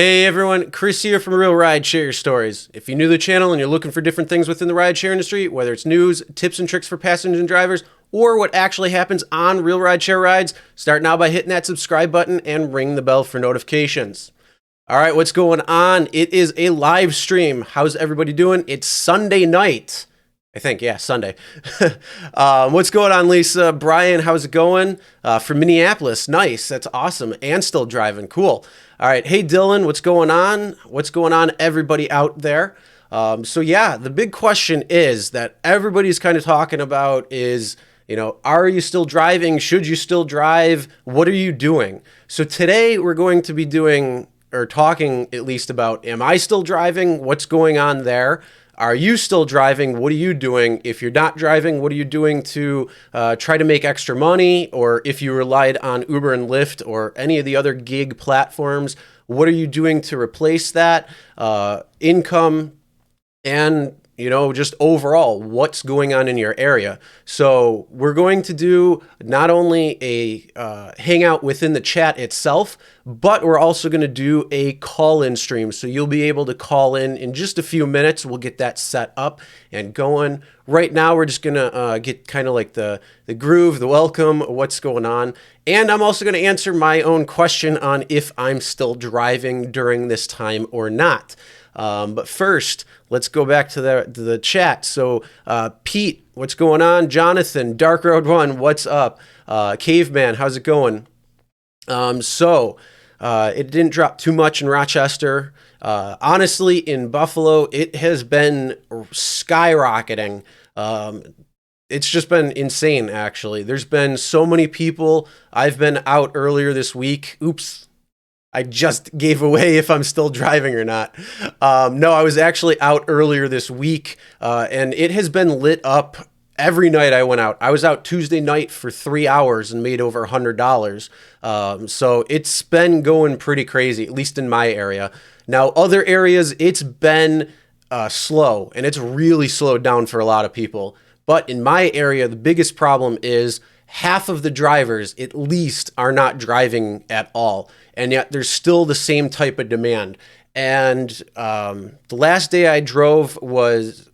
Hey everyone, Chris here from Real Rideshare Stories. If you're new to the channel and you're looking for different things within the rideshare industry, whether it's news, tips and tricks for passengers and drivers, or what actually happens on real rideshare rides, start now by hitting that subscribe button and ring the bell for notifications. All right, what's going on? It is a live stream. How's everybody doing? It's Sunday night. I think, yeah, Sunday. What's going on, Lisa? Brian, how's it going? From Minneapolis. Nice. That's awesome. And still driving. Cool. All right. Hey, Dylan, what's going on? What's going on, everybody out there? So, yeah, the big question is that everybody's kind of talking about is, are you still driving? Should you still drive? What are you doing? So today we're going to be doing or talking at least about, am I still driving? What's going on there? Are you still driving? What are you doing? If you're not driving, what are you doing to try to make extra money? Or if you relied on Uber and Lyft or any of the other gig platforms, what are you doing to replace that income? And, just overall, what's going on in your area. So we're going to do not only a hangout within the chat itself, but we're also going to do a call-in stream. So you'll be able to call in just a few minutes. We'll get that set up and going. Right now, we're just going to get kind of like the groove, the welcome, what's going on. And I'm also going to answer my own question on if I'm still driving during this time or not. But first, let's go back to the chat. So, Pete, what's going on? Jonathan, Dark Road One, what's up? Caveman, how's it going? It didn't drop too much in Rochester. Honestly, in Buffalo, it has been skyrocketing. It's just been insane, actually. There's been so many people. I've been out earlier this week. Oops. I just gave away if I'm still driving or not. No, I was actually out earlier this week, and it has been lit up every night I went out. I was out Tuesday night for 3 hours and made over $100. So it's been going pretty crazy, at least in my area. Now, other areas, it's been slow, and it's really slowed down for a lot of people. But in my area, the biggest problem is half of the drivers, at least, are not driving at all. And yet there's still the same type of demand. And the last day I drove was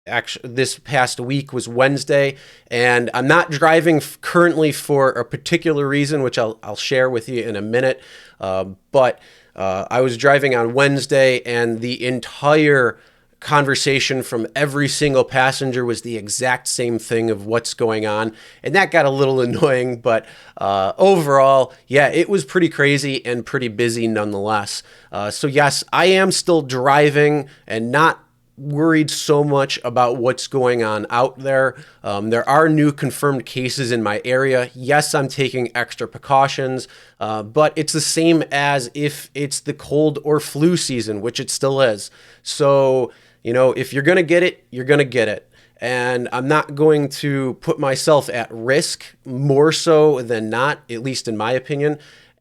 actually this past week was Wednesday. And I'm not driving currently for a particular reason, which I'll share with you in a minute. But I was driving on Wednesday, and the entire conversation from every single passenger was the exact same thing of what's going on, and that got a little annoying, but overall, yeah, it was pretty crazy and pretty busy nonetheless. So yes, I am still driving and not worried so much about what's going on out there. There are new confirmed cases in my area. Yes, I'm taking extra precautions, but it's the same as if it's the cold or flu season, which it still is. So if you're going to get it, you're going to get it. And I'm not going to put myself at risk more so than not, at least in my opinion.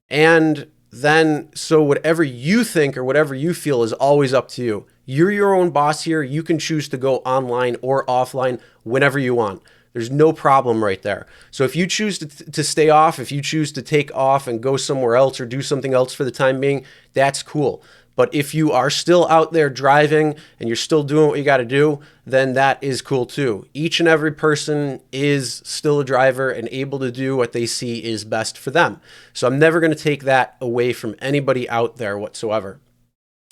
And then, so whatever you think or whatever you feel is always up to you. You're your own boss here. You can choose to go online or offline whenever you want. There's no problem right there. So if you choose to stay off, if you choose to take off and go somewhere else or do something else for the time being, that's cool. But if you are still out there driving and you're still doing what you got to do, then that is cool too. Each and every person is still a driver and able to do what they see is best for them. So I'm never going to take that away from anybody out there whatsoever.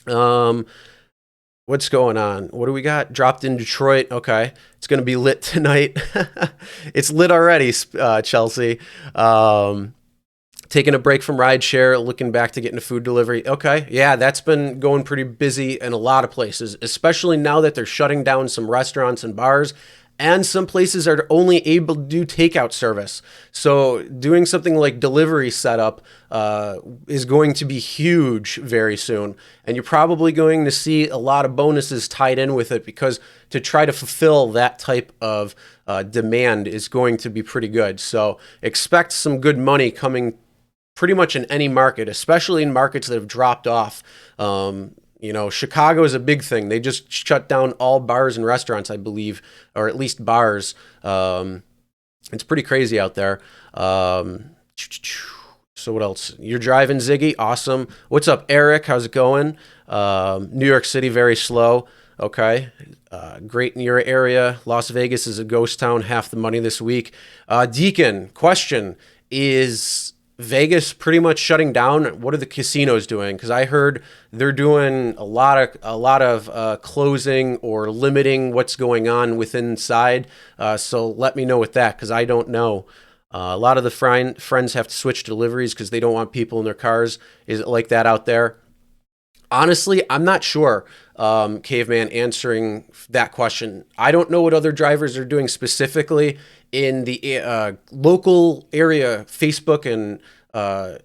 What's going on? What do we got? Dropped in Detroit. Okay. It's going to be lit tonight. It's lit already, Chelsea. Taking a break from rideshare, looking back to getting a food delivery. Okay, yeah, that's been going pretty busy in a lot of places, especially now that they're shutting down some restaurants and bars, and some places are only able to do takeout service. So doing something like delivery setup is going to be huge very soon, and you're probably going to see a lot of bonuses tied in with it, because to try to fulfill that type of demand is going to be pretty good. So expect some good money coming pretty much in any market, especially in markets that have dropped off. Chicago is a big thing. They just shut down all bars and restaurants, I believe, or at least bars. It's pretty crazy out there. So what else? You're driving, Ziggy? Awesome. What's up, Eric? How's it going? New York City, very slow. Okay. Great in your area. Las Vegas is a ghost town, half the money this week. Deacon, question. Is Vegas pretty much shutting down? What are the casinos doing? Because I heard they're doing a lot of closing or limiting what's going on within inside. So let me know with that, because I don't know. A lot of the friends have to switch deliveries because they don't want people in their cars. Is it like that out there? Honestly, I'm not sure, Caveman, answering that question. I don't know what other drivers are doing specifically in the local area, Facebook and uh,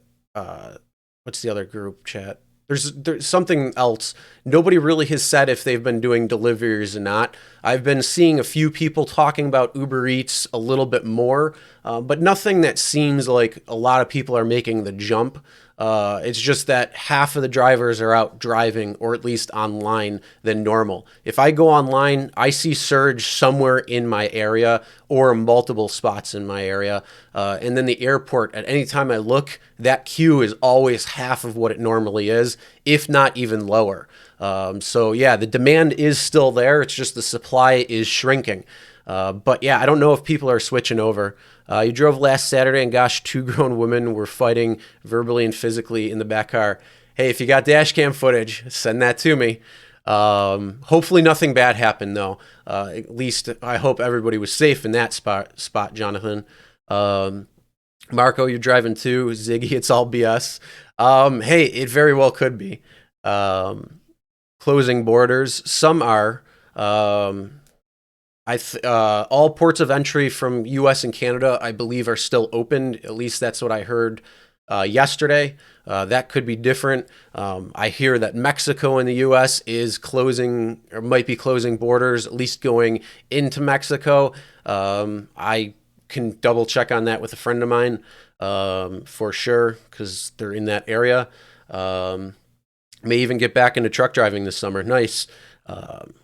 what's the other group chat? There's something else. Nobody really has said if they've been doing deliveries or not. I've been seeing a few people talking about Uber Eats a little bit more, but nothing that seems like a lot of people are making the jump. It's just that half of the drivers are out driving, or at least online, than normal. If I go online, I see surge somewhere in my area or multiple spots in my area. And then the airport, at any time I look, that queue is always half of what it normally is, if not even lower. So yeah, the demand is still there. It's just the supply is shrinking. But yeah, I don't know if people are switching over. You drove last Saturday, and gosh, two grown women were fighting verbally and physically in the back car. Hey, if you got dash cam footage, send that to me. Hopefully nothing bad happened, though. At least I hope everybody was safe in that spot, Jonathan. Marco, you're driving too. Ziggy, it's all BS. Hey, it very well could be. Closing borders. Some are. All ports of entry from U.S. and Canada, I believe, are still open. At least that's what I heard yesterday. That could be different. I hear that Mexico and the U.S. is closing, or might be closing borders, at least going into Mexico. I can double check on that with a friend of mine for sure, because they're in that area. May even get back into truck driving this summer. Nice.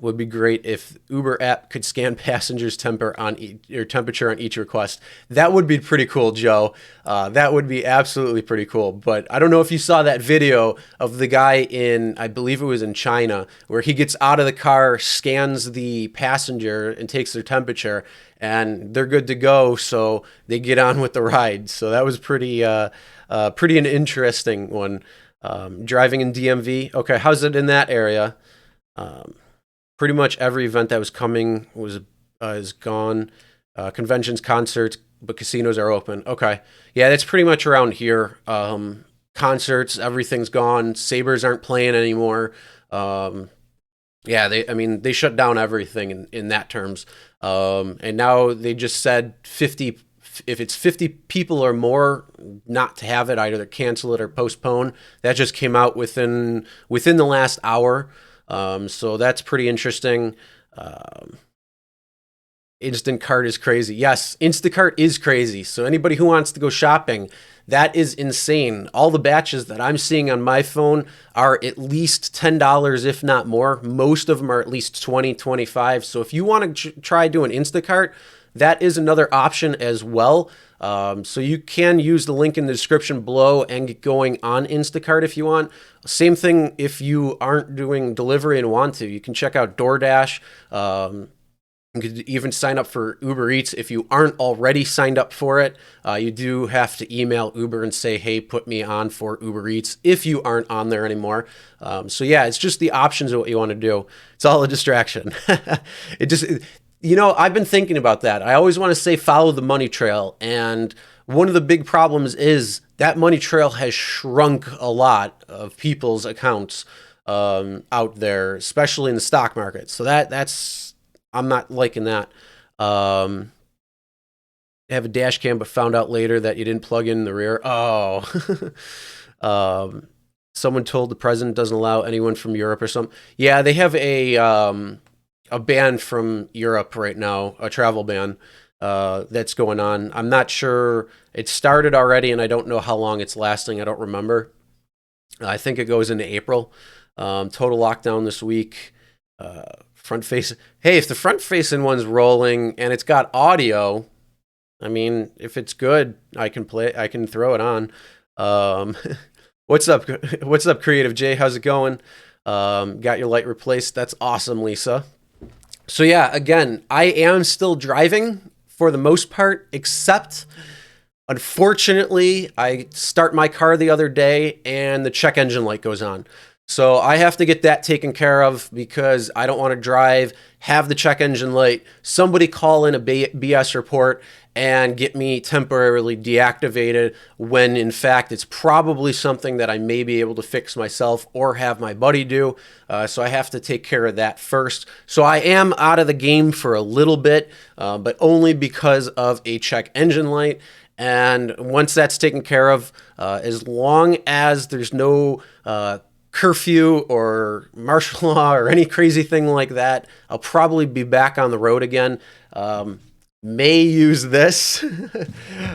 Would be great if Uber app could scan passengers' temperature on each request. That would be pretty cool, Joe. That would be absolutely pretty cool. But I don't know if you saw that video of the guy in, I believe it was in China, where he gets out of the car, scans the passenger, and takes their temperature, and they're good to go. So they get on with the ride. So that was pretty an interesting one. Driving in DMV. Okay, how's it in that area? Pretty much every event that was coming is gone. Conventions, concerts, but casinos are open. Okay, yeah, that's pretty much around here. Concerts, everything's gone. Sabres aren't playing anymore. Yeah, they shut down everything in that terms. And now they just said 50. If it's 50 people or more, not to have it, either cancel it or postpone. That just came out within the last hour. So that's pretty interesting. Instacart is crazy. Yes, Instacart is crazy. So anybody who wants to go shopping, that is insane. All the batches that I'm seeing on my phone are at least $10, if not more. Most of them are at least 20, 25. So if you want to try doing Instacart, that is another option as well. So you can use the link in the description below and get going on Instacart if you want. Same thing if you aren't doing delivery and want to. You can check out DoorDash. You could even sign up for Uber Eats if you aren't already signed up for it. You do have to email Uber and say, hey, put me on for Uber Eats if you aren't on there anymore. So yeah, it's just the options of what you want to do. It's all a distraction. I've been thinking about that. I always want to say follow the money trail. And one of the big problems is that money trail has shrunk a lot of people's accounts out there, especially in the stock market. So that's I'm not liking that. I have a dash cam, but found out later that you didn't plug in the rear. Oh. Someone told the president doesn't allow anyone from Europe or something. Yeah, they have a ban from Europe right now, a travel ban that's going on. I'm not sure. It started already, and I don't know how long it's lasting. I don't remember. I think it goes into April. Total lockdown this week. Front face. Hey, if the front facing one's rolling and it's got audio, I mean, if it's good, I can throw it on. Um, what's up? What's up, Creative Jay? How's it going? Got your light replaced. That's awesome, Lisa. So yeah, again, I am still driving for the most part, except unfortunately, I start my car the other day and the check engine light goes on. So I have to get that taken care of because I don't want to drive, have the check engine light, somebody call in a BS report and get me temporarily deactivated when in fact it's probably something that I may be able to fix myself or have my buddy do. So I have to take care of that first. So I am out of the game for a little bit, but only because of a check engine light. And once that's taken care of, as long as there's no curfew or martial law or any crazy thing like that, I'll probably be back on the road again. May use this,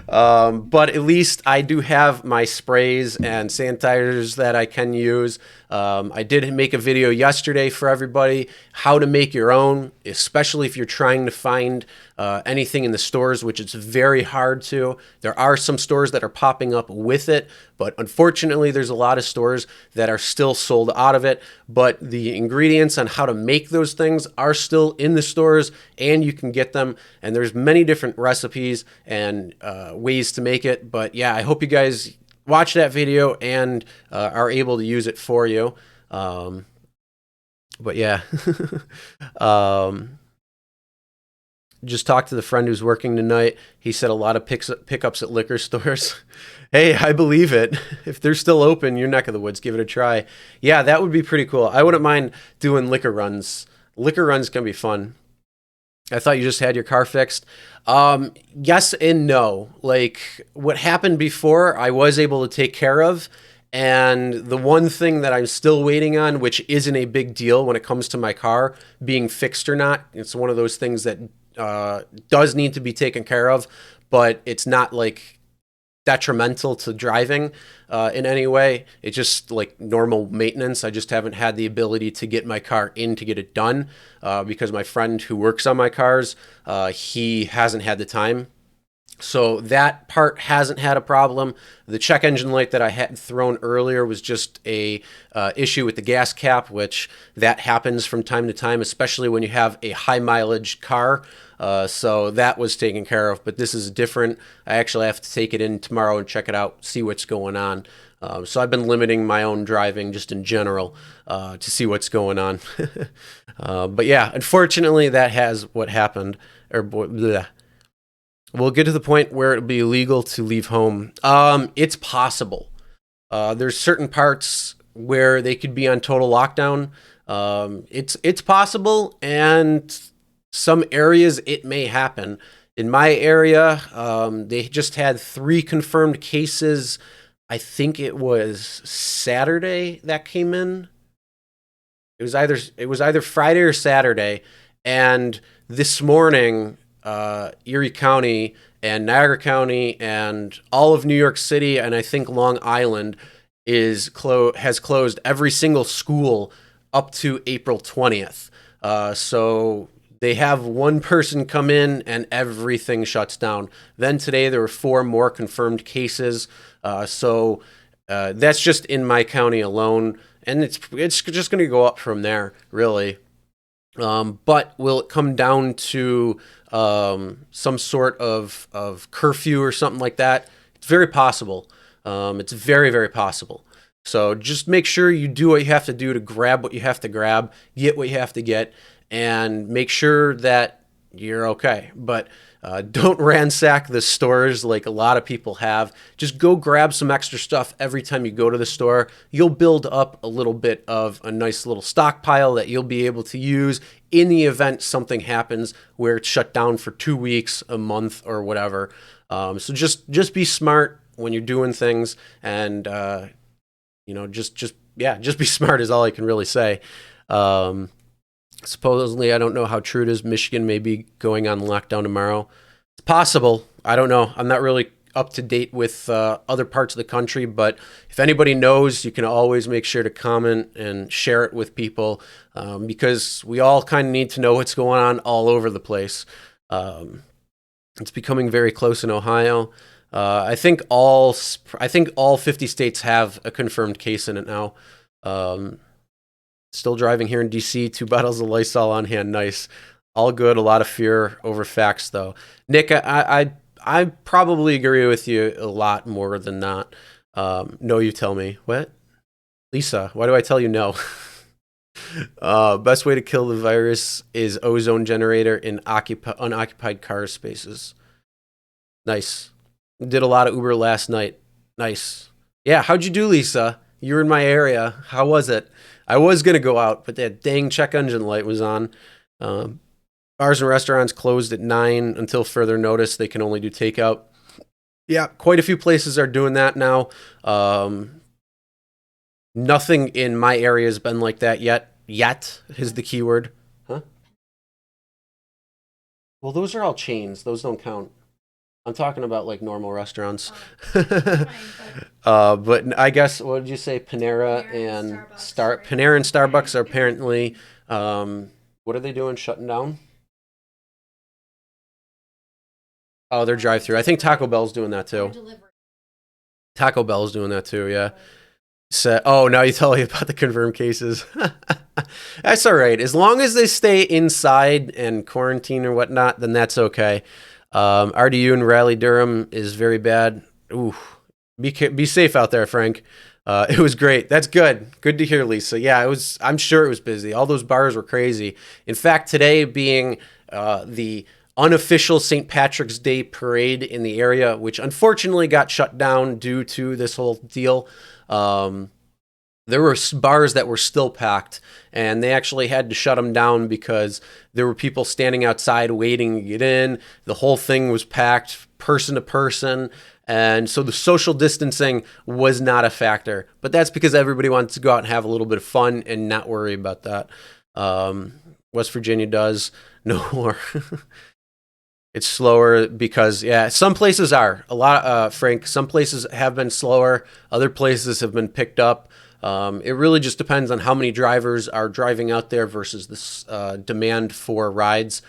but at least I do have my sprays and sanitizers that I can use. I did make a video yesterday for everybody how to make your own, especially if you're trying to find anything in the stores, which it's very hard to. There are some stores that are popping up with it, but unfortunately there's a lot of stores that are still sold out of it. But the ingredients on how to make those things are still in the stores and you can get them. And there's many different recipes and ways to make it. But yeah, I hope you guys watch that video and are able to use it for you. But yeah, just talked to the friend who's working tonight. He said a lot of pickups at liquor stores. Hey, I believe it. If they're still open, your neck of the woods, give it a try. Yeah, that would be pretty cool. I wouldn't mind doing liquor runs. Liquor runs can be fun. I thought you just had your car fixed. Yes and no. Like what happened before, I was able to take care of. And the one thing that I'm still waiting on, which isn't a big deal when it comes to my car being fixed or not, it's one of those things that does need to be taken care of, but it's not like detrimental to driving in any way. It's just like normal maintenance. I just haven't had the ability to get my car in to get it done because my friend who works on my cars, he hasn't had the time. So that part hasn't had a problem. The check engine light that I had thrown earlier was just a issue with the gas cap, which that happens from time to time, especially when you have a high mileage car. So that was taken care of, but this is different. I actually have to take it in tomorrow and check it out, see what's going on. So I've been limiting my own driving just in general to see what's going on. But yeah, unfortunately, that has what happened. Or bleh. We'll get to the point where it'll be illegal to leave home. It's possible. There's certain parts where they could be on total lockdown. It's possible, and some areas it may happen. In my area, they just had 3 confirmed cases. I think it was Saturday that came in. It was either Friday or Saturday, and this morning, Erie County and Niagara County and all of New York City and I think Long Island has closed every single school up to April 20th. So they have one person come in and everything shuts down. Then today there were 4 more confirmed cases. So that's just in my county alone, and it's just going to go up from there, really. But will it come down to some sort of curfew or something like that? It's very possible. It's very, very possible. So just make sure you do what you have to do to grab what you have to grab, get what you have to get, and make sure that you're okay. But don't ransack the stores like a lot of people have. Just go grab some extra stuff every time you go to the store. You'll build up a little bit of a nice little stockpile that you'll be able to use in the event something happens where it's shut down for 2 weeks, a month, or whatever. So just be smart when you're doing things, and just be smart is all I can really say. Supposedly, I don't know how true it is, Michigan may be going on lockdown tomorrow. It's possible. I don't know. I'm not really up to date with other parts of the country, but if anybody knows, you can always make sure to comment and share it with people because we all kind of need to know what's going on all over the place. It's becoming very close in Ohio. I think all 50 states have a confirmed case in it now. Um, Still driving here in DC. 2 bottles of Lysol on hand. Nice. All good. A lot of fear over facts, though. Nick, I probably agree with you a lot more than not. No, you tell me. What? Lisa, why do I tell you no? Best way to kill the virus is ozone generator in unoccupied car spaces. Nice. Did a lot of Uber last night. Nice. Yeah, how'd you do, Lisa? You were in my area. How was it? I was gonna go out, but that dang check engine light was on. Um, Bars and restaurants closed at 9 until further notice. They can only do takeout. Yeah, quite a few places are doing that now. Nothing in my area has been like that yet. Yet is the keyword. Huh? Well, those are all chains. Those don't count. I'm talking about like normal restaurants. But I guess what did you say? Panera and Starbucks are apparently what are they doing? Shutting down? Oh, they're drive through. I think Taco Bell's doing that too. Taco Bell's doing that too. Yeah. So, oh, now you tell me about the confirmed cases. That's all right. As long as they stay inside and quarantine or whatnot, then that's okay. RDU in Raleigh, Durham is very bad. Ooh, be safe out there, Frank. It was great. That's good. Good to hear, Lisa. Yeah, it was. I'm sure it was busy. All those bars were crazy. In fact, today being the unofficial St. Patrick's Day parade in the area, which unfortunately got shut down due to this whole deal. There were bars that were still packed, and they actually had to shut them down because there were people standing outside waiting to get in. The whole thing was packed, person to person, and so the social distancing was not a factor. But that's because everybody wants to go out and have a little bit of fun and not worry about that. West Virginia does no more. It's slower because, yeah, some places are. Frank, some places have been slower. Other places have been picked up. It really just depends on how many drivers are driving out there versus this demand for rides.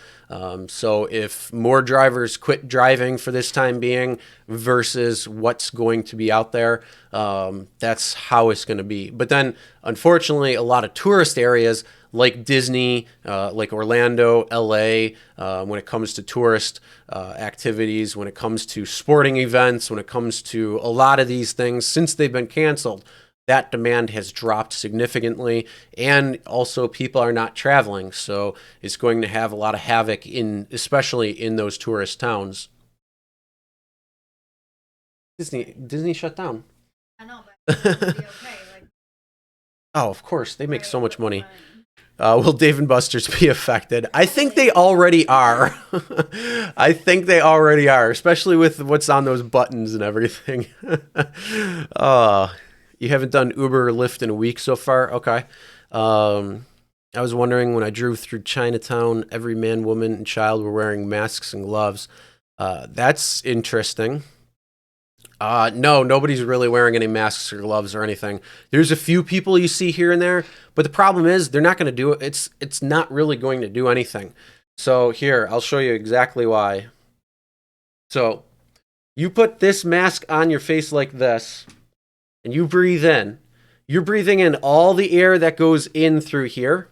So if more drivers quit driving for this time being versus what's going to be out there, that's how it's going to be. But then, unfortunately, a lot of tourist areas like Disney, like Orlando, LA, when it comes to tourist activities, when it comes to sporting events, when it comes to a lot of these things, since they've been canceled, that demand has dropped significantly, and also people are not traveling, so it's going to have a lot of havoc especially in those tourist towns. Disney shut down. I know, but it'll be okay. Oh, of course, they make so much money. Will Dave and Buster's be affected? I think they already are. I think they already are, especially with what's on those buttons and everything. You haven't done Uber or Lyft in a week so far? Okay. I was wondering when I drove through Chinatown, every man, woman, and child were wearing masks and gloves. That's interesting. No, nobody's really wearing any masks or gloves or anything. There's a few people you see here and there, but the problem is they're not going to do it. It's not really going to do anything. So here, I'll show you exactly why. So you put this mask on your face like this, and you breathe in. You're breathing in all the air that goes in through here.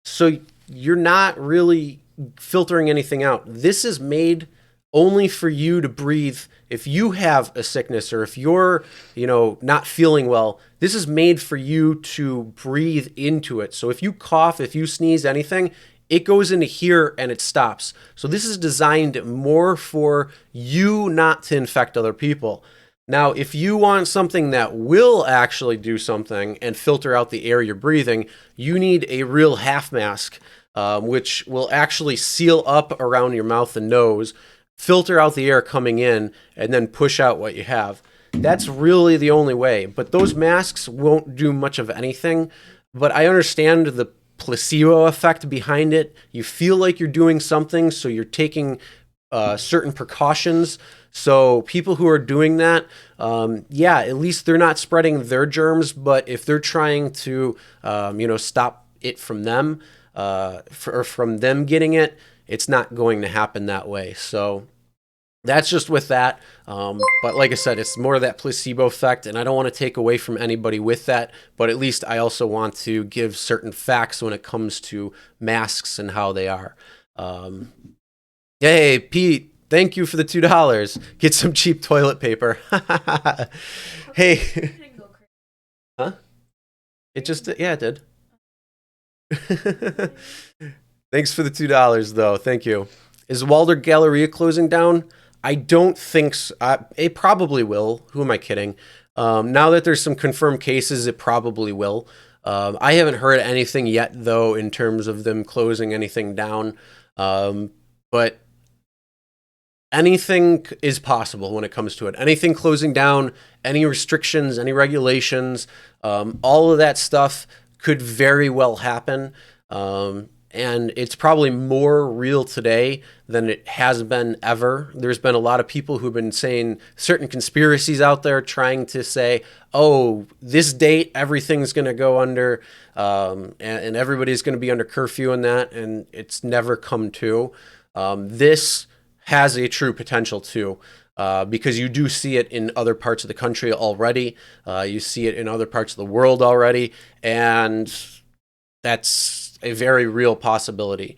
So you're not really filtering anything out. This is made only for you to breathe. If you have a sickness or if you're, not feeling well, this is made for you to breathe into it. So if you cough, if you sneeze, anything, it goes into here and it stops. So this is designed more for you not to infect other people. Now, if you want something that will actually do something and filter out the air you're breathing, you need a real half mask, which will actually seal up around your mouth and nose, filter out the air coming in, and then push out what you have. That's really the only way. But those masks won't do much of anything. But I understand the placebo effect behind it. You feel like you're doing something, so you're taking certain precautions. So people who are doing that, at least they're not spreading their germs. But if they're trying to, stop it from them, or from them getting it, it's not going to happen that way. So That's just with that. But like I said, it's more of that placebo effect, and I don't want to take away from anybody with that. But at least I also want to give certain facts when it comes to masks and how they are. Um, hey, Pete, thank you for the $2. Get some cheap toilet paper. Hey, huh? It just, yeah, it did. Thanks for the $2, though. Thank you. Is Walder Galleria closing down? I don't think so. It probably will. Who am I kidding? Now that there's some confirmed cases, it probably will. I haven't heard anything yet, though, in terms of them closing anything down. But anything is possible when it comes to it. Anything closing down, any restrictions, any regulations, all of that stuff could very well happen. And it's probably more real today than it has been ever. There's been a lot of people who've been saying certain conspiracies out there trying to say, oh, this date, everything's going to go under, and everybody's going to be under curfew and that, and it's never come to. This has a true potential too, because you do see it in other parts of the country already. You see it in other parts of the world already, and that's a very real possibility.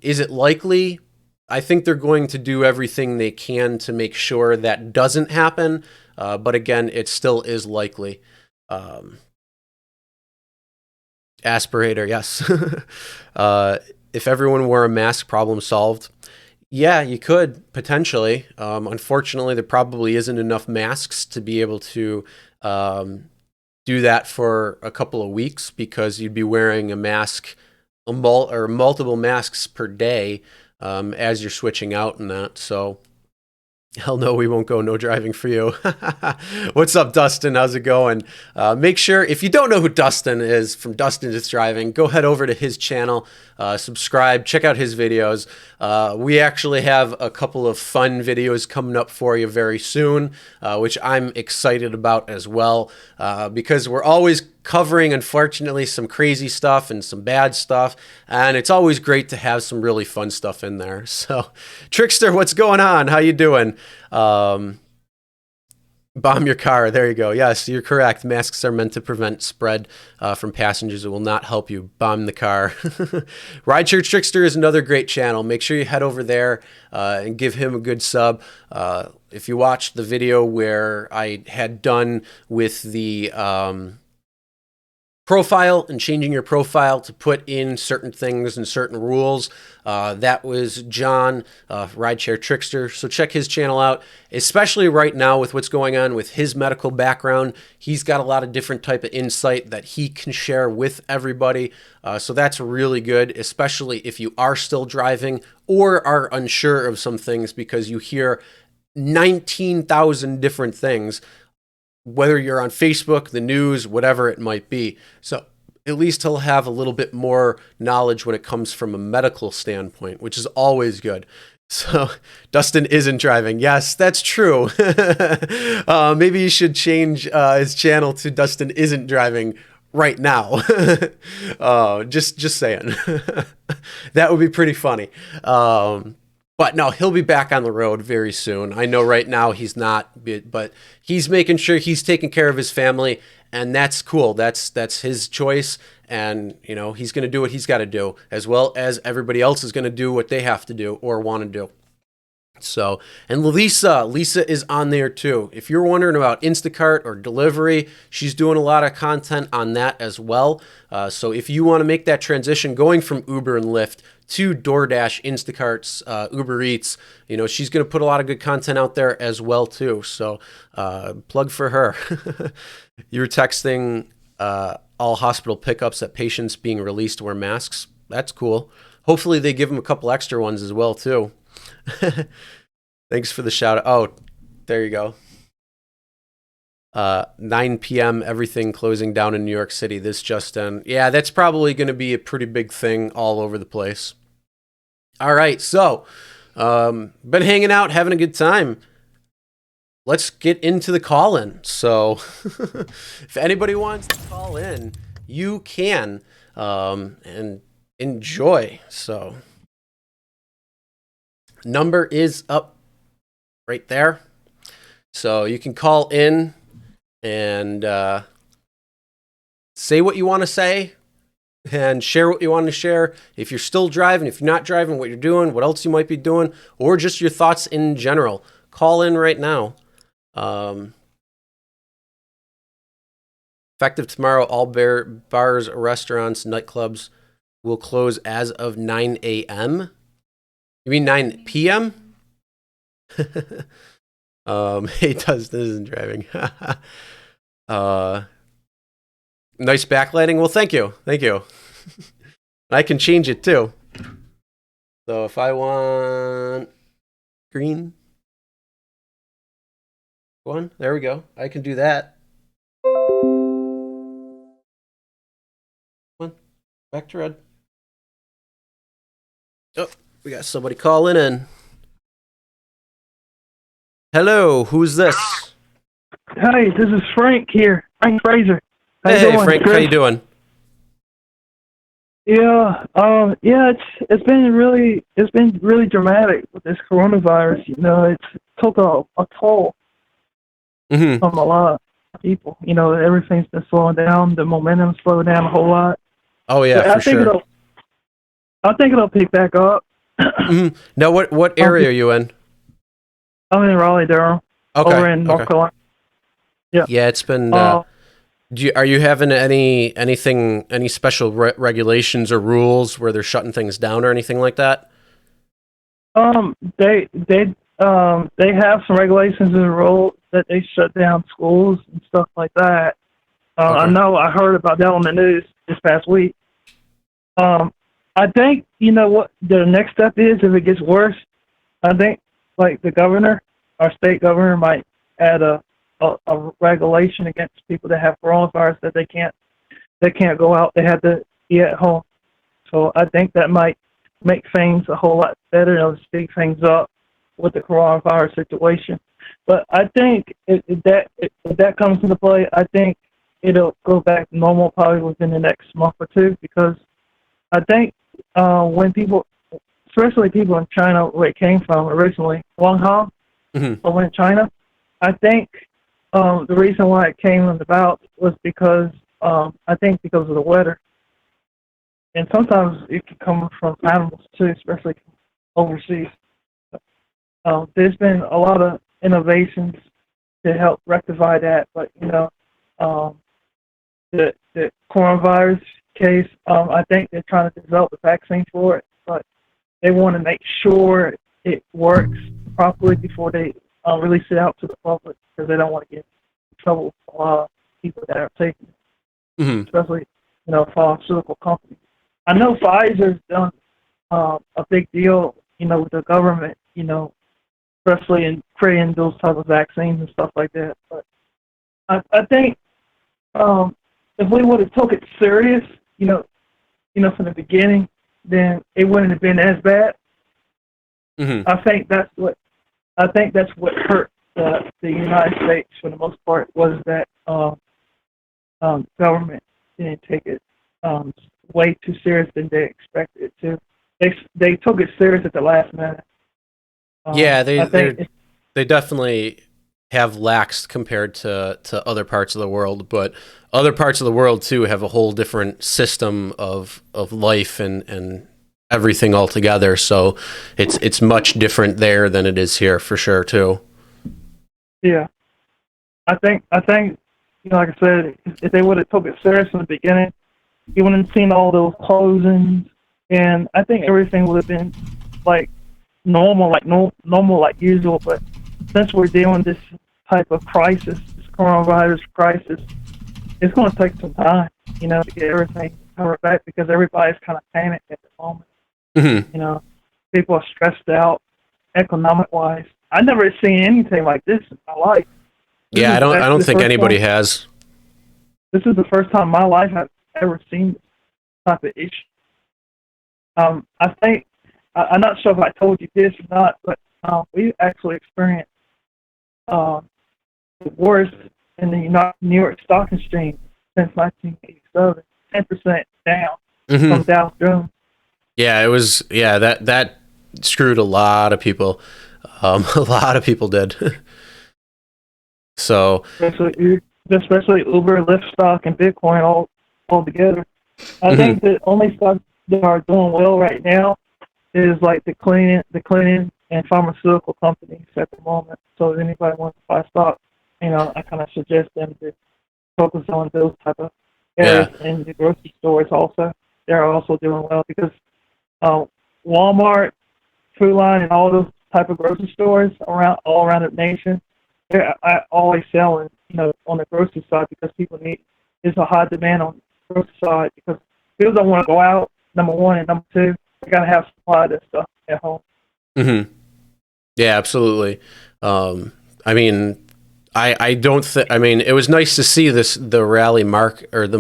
Is it likely? I think they're going to do everything they can to make sure that doesn't happen, but again, it still is likely. Aspirator, yes. If everyone wore a mask, problem solved. Yeah, you could potentially. Unfortunately, there probably isn't enough masks to be able to do that for a couple of weeks, because you'd be wearing a mask, or multiple masks per day, as you're switching out and that. So, hell no, we won't go no driving for you. What's up, Dustin? How's it going? Make sure, if you don't know who Dustin is from Dustin Is Driving, go head over to his channel, subscribe, check out his videos. We actually have a couple of fun videos coming up for you very soon, which I'm excited about as well, because we're always covering, unfortunately, some crazy stuff and some bad stuff, and it's always great to have some really fun stuff in there. So, Trickster, what's going on? How you doing? Bomb your car. There you go. Yes, you're correct. Masks are meant to prevent spread from passengers. It will not help you. Bomb the car. Rideshare Trickster is another great channel. Make sure you head over there and give him a good sub. If you watched the video where I had done with the profile and changing your profile to put in certain things and certain rules, that was John, Rideshare Trickster. So check his channel out, especially right now with what's going on with his medical background. He's got a lot of different type of insight that he can share with everybody. So that's really good, especially if you are still driving or are unsure of some things, because you hear 19,000 different things, whether you're on Facebook, the news, whatever it might be. So at least he'll have a little bit more knowledge when it comes from a medical standpoint, which is always good. So Dustin isn't driving. Yes, that's true. Maybe you should change his channel to Dustin Isn't Driving right now. Just saying. That would be pretty funny. But no, he'll be back on the road very soon. I know right now he's not, but he's making sure he's taking care of his family, and that's cool. That's his choice, and you know, he's going to do what he's got to do, as well as everybody else is going to do what they have to do or want to do. So, and Lisa is on there too. If you're wondering about Instacart or delivery, she's doing a lot of content on that as well. So if you want to make that transition going from Uber and Lyft to DoorDash, Instacart's, UberEATS, you know, she's going to put a lot of good content out there as well too. So, plug for her. You were texting, all hospital pickups at patients being released wear masks. That's cool. Hopefully they give them a couple extra ones as well too. Thanks for the shout out. Oh, there you go. 9 p.m. everything closing down in New York City. This just in. Yeah, that's probably going to be a pretty big thing all over the place. All right, so been hanging out, having a good time. Let's get into the call-in. So if anybody wants to call in, you can, and enjoy. So number is up right there. So you can call in and say what you want to say and share what you want to share. If you're still driving, if you're not driving, what you're doing, what else you might be doing, or just your thoughts in general, call in right now. Effective tomorrow, all bars, restaurants, nightclubs will close as of 9 a.m. You mean 9 p.m.? Hey, this isn't driving. Nice backlighting. Well, thank you. I can change it too. So if I want green one, there we go. I can do that. Come on, back to red. Oh, we got somebody calling in. Hello, who's this? Hi, this is Frank here. Frank Fraser. How you Hey, doing, Frank, Chris? how you doing? Yeah, it's been really dramatic with this coronavirus. You know, it's took a toll Mm-hmm. from a lot of people. You know, everything's been slowing down. The momentum slowed down a whole lot. Oh yeah, But for sure. I think it'll pick back up. Mm-hmm. Now, what area are you in? I'm in Raleigh, Durham, Okay. over in North Carolina. Yeah. Yeah, it's been. Are you having any special regulations or rules where they're shutting things down or anything like that? They have some regulations and rules that they shut down schools and stuff like that. I Okay. know I heard about that on the news this past week. I think, you know what the next step is if it gets worse. I think like the governor, our state governor, might add a regulation against people that have coronavirus that they can't go out. They have to be at home. So I think that might make things a whole lot better. It'll speed things up with the coronavirus situation. But I think if that comes into play, I think it'll go back to normal probably within the next month or two, because I think when people, especially people in China, where it came from originally, Wuhan, Mm-hmm. over in China, I think the reason why it came about was because I think because of the weather, and sometimes it can come from animals too, especially overseas. There's been a lot of innovations to help rectify that, but you know, the coronavirus case, I think they're trying to develop a vaccine for it, but they want to make sure it works properly before they release it out to the public, because they don't want to get in trouble with a lot of people that are taking it, Mm-hmm. especially, you know, pharmaceutical companies. I know Pfizer's done a big deal, you know, with the government, you know, especially in creating those type of vaccines and stuff like that. But I think if we would have took it serious, you know, from the beginning, then it wouldn't have been as bad. Mm-hmm. I think that's what hurt the United States for the most part, was that government didn't take it way too serious than they expected it to. They took it serious at the last minute. Yeah, I think they definitely have laxed compared to other parts of the world, but other parts of the world too have a whole different system of life and everything altogether. So it's much different there than it is here for sure too. Yeah, I think you know, like I said, if they would have took it serious in the beginning, you wouldn't have seen all those closings, and I think everything would have been like normal, like usual. But since we're dealing with this type of crisis, this coronavirus crisis, it's going to take some time, you know, to get everything covered back, because everybody's kind of panicked at the moment. Mm-hmm. You know, people are stressed out economic-wise. I've never seen anything like this in my life. Yeah, I don't think anybody has. This is the first time in my life I've ever seen this type of issue. I think, I'm not sure if I told you this or not, but we actually experienced the worst in the New York Stock Exchange since 1987, 10% down from Dow Jones. Yeah, it was. Yeah, that screwed a lot of people. A lot of people did. So, Especially Uber, Lyft stock, and Bitcoin all together. I mhm. think the only stocks that are doing well right now is like the cleaning and pharmaceutical companies at the moment. So if anybody wants to buy stock, I kind of suggest them to focus on those type of Yeah. areas. And the grocery stores also, they're also doing well because uh, Walmart, Food Line, and all those type of grocery stores all around the nation, they're always selling, on the grocery side because people need. There's a high demand on the grocery side because people don't want to go out. Number one, and number two, they gotta have supply of this stuff at home. Hmm. Yeah, absolutely. I mean, I don't think. I mean, it was nice to see the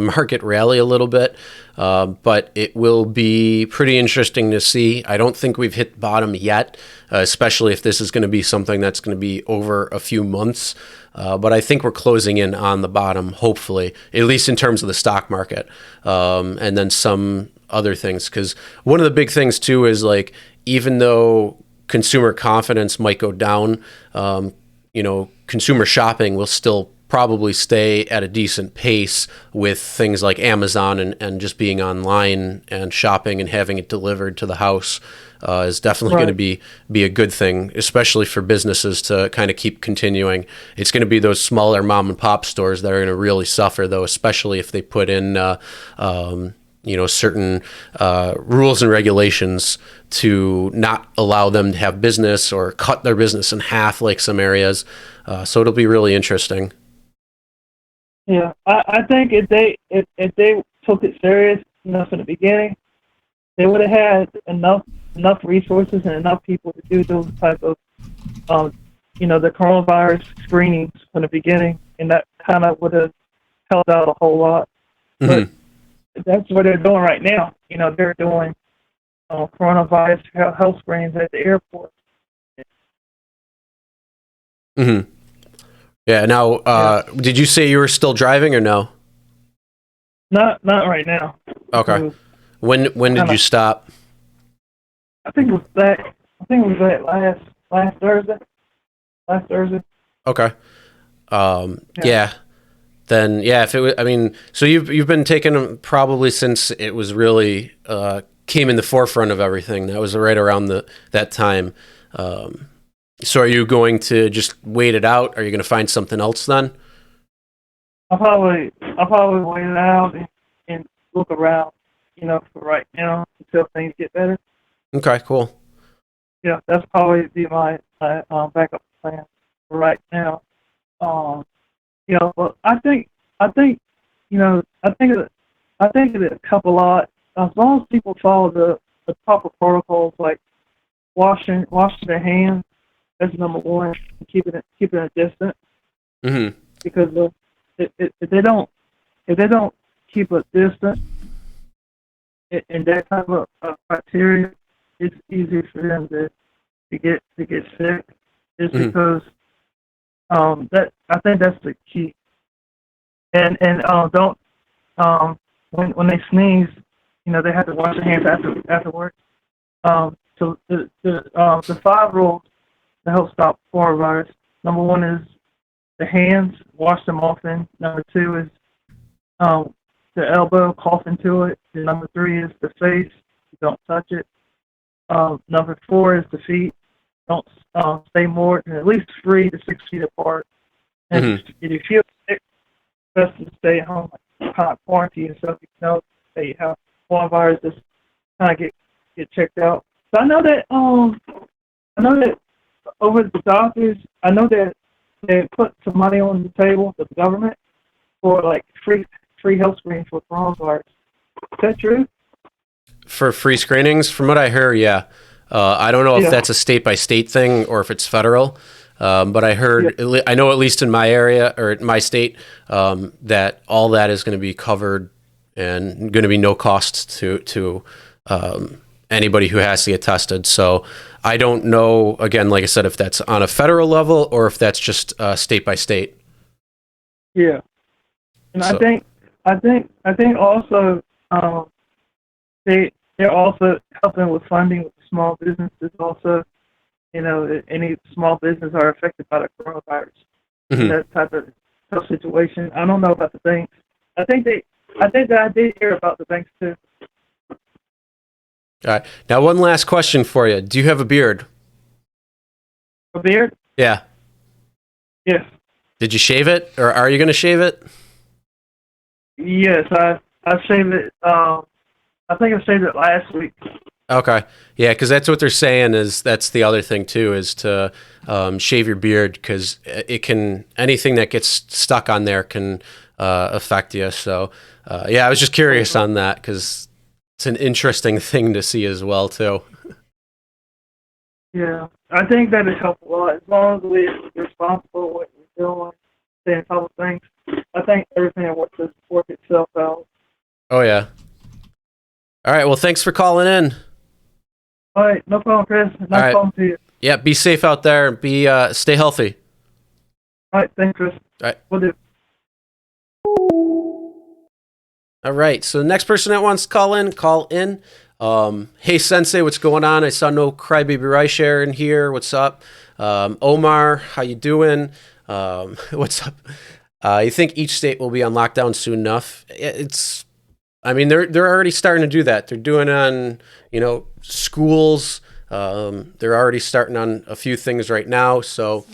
market rally a little bit, but it will be pretty interesting to see. I don't think we've hit bottom yet, especially if this is going to be something that's going to be over a few months. But I think we're closing in on the bottom, hopefully, at least in terms of the stock market, and then some other things. Because one of the big things too is like, even though consumer confidence might go down, consumer shopping will still probably stay at a decent pace with things like Amazon and just being online and shopping and having it delivered to the house is definitely going to be a good thing, especially for businesses to kind of keep continuing. It's going to be those smaller mom and pop stores that are going to really suffer, though, especially if they put in certain rules and regulations to not allow them to have business or cut their business in half, like some areas. So it'll be really interesting. Yeah, I think if they took it serious enough in the beginning, they would have had enough resources and enough people to do those type of the coronavirus screenings from the beginning, and that kind of would have helped out a whole lot. But Hmm. that's what they're doing right now. They're doing coronavirus health screens at the airport. Hmm. Yeah. Now, Yeah, did you say you were still driving or no? not right now Okay. because When did kind you of stop? I think it was that I think it was that last Thursday. Last Thursday. Okay. Yeah. Yeah. Then yeah, if it was, I mean, so you've been taking them probably since it was really came in the forefront of everything. That was right around that time. Um, so are you going to just wait it out? Are you going to find something else then? I'll probably wait it out and look around, for right now until things get better. Okay, cool. Yeah, that's probably be my backup plan for right now. Um, but I think, I think it help a lot as long as people follow the proper protocols like washing their hands. That's number one. Keeping a distance Hmm. because if they don't keep a distance in that type of criteria, it's easy for them to get sick. Just Hmm. because that I think that's the key. And don't when they sneeze, they have to wash their hands afterwards. So the 5 rules to help stop coronavirus. Number one is the hands, wash them often. Number two is the elbow, cough into it. And number three is the face, don't touch it. Number four is the feet, don't stay more than at least 3 to 6 feet apart. And Hmm. if you feel sick, best to stay at home, like kind of quarantine and stuff. You know that you have coronavirus, just kind of get checked out. So I know that over the doctors, I know that they put some money on the table, the government, for like free health screenings for coronavirus. Is that true? For free screenings, from what I heard, yeah. I don't know if Yeah, that's a state by state thing or if it's federal. But I yeah, heard, I know at least in my area or my state, that all that is going to be covered and going to be no cost to anybody who has to get tested. So I don't know, again, like I said, if that's on a federal level or if that's just state by state. yeah. And I So, think I think also they're also helping with funding with small businesses also any small business are affected by the coronavirus. Mhm. That type of tough situation. I don't know about the banks. I think that I did hear about the banks too. All right. Now, one last question for you. Do you have a beard? A beard? Yeah. Yes. Did you shave it, or are you going to shave it? Yes, I shaved it. I think I shaved it last week. Okay. Yeah, because that's what they're saying is that's the other thing too is to shave your beard because it can anything that gets stuck on there can affect you. So yeah, I was just curious on that because it's an interesting thing to see as well too. Yeah, I think that is helpful a lot. As long as we're responsible with what we're doing, stay on top of things, I think everything will work itself out. Oh yeah. All right. Well, thanks for calling in. All right, no problem, Chris. All Nice right. talking to you. Yeah. Be safe out there. Be stay healthy. All right, thanks, Chris. All right. Will do. All right. So the next person that wants to call in. Hey Sensei, what's going on? I saw no Crybaby Rideshare in here. What's up? Omar, how you doing? What's up? You think each state will be on lockdown soon enough? I mean, they're already starting to do that. They're doing it on, schools. They're already starting on a few things right now. So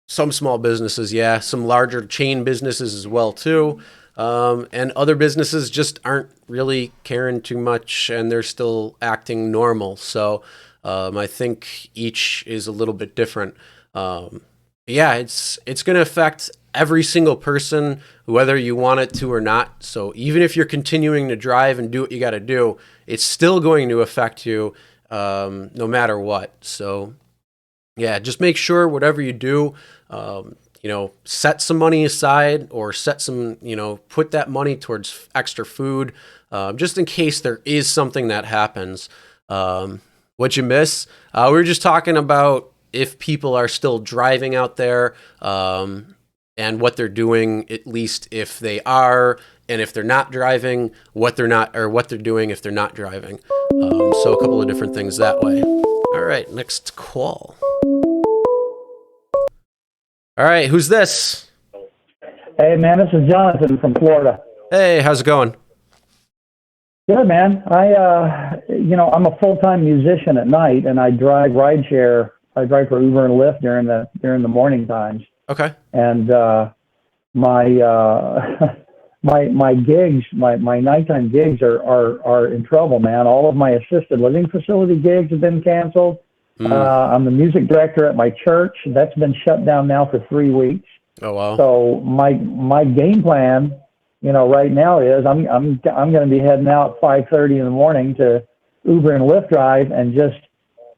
some small businesses, yeah, some larger chain businesses as well too. And other businesses just aren't really caring too much, and they're still acting normal. So I think each is a little bit different. Yeah, it's going to affect every single person, whether you want it to or not. So even if you're continuing to drive and do what you got to do, it's still going to affect you no matter what. So yeah, just make sure whatever you do, set some money aside or put that money towards extra food, just in case there is something that happens. What'd you miss? We were just talking about if people are still driving out there, and what they're doing, at least if they are, and if they're not driving, what they're doing if they're not driving. So a couple of different things that way. All right, next call. All right, who's this? Hey, man, this is Jonathan from Florida. Hey, how's it going? Good, man. I'm a full-time musician at night, and I drive rideshare. I drive for Uber and Lyft during the morning times. Okay. And my gigs, my nighttime gigs are in trouble, man. All of my assisted living facility gigs have been canceled. I'm the music director at my church. That's been shut down now for 3 weeks. Oh wow. So my game plan, right now is I'm going to be heading out at 5:30 in the morning to Uber and Lyft drive and just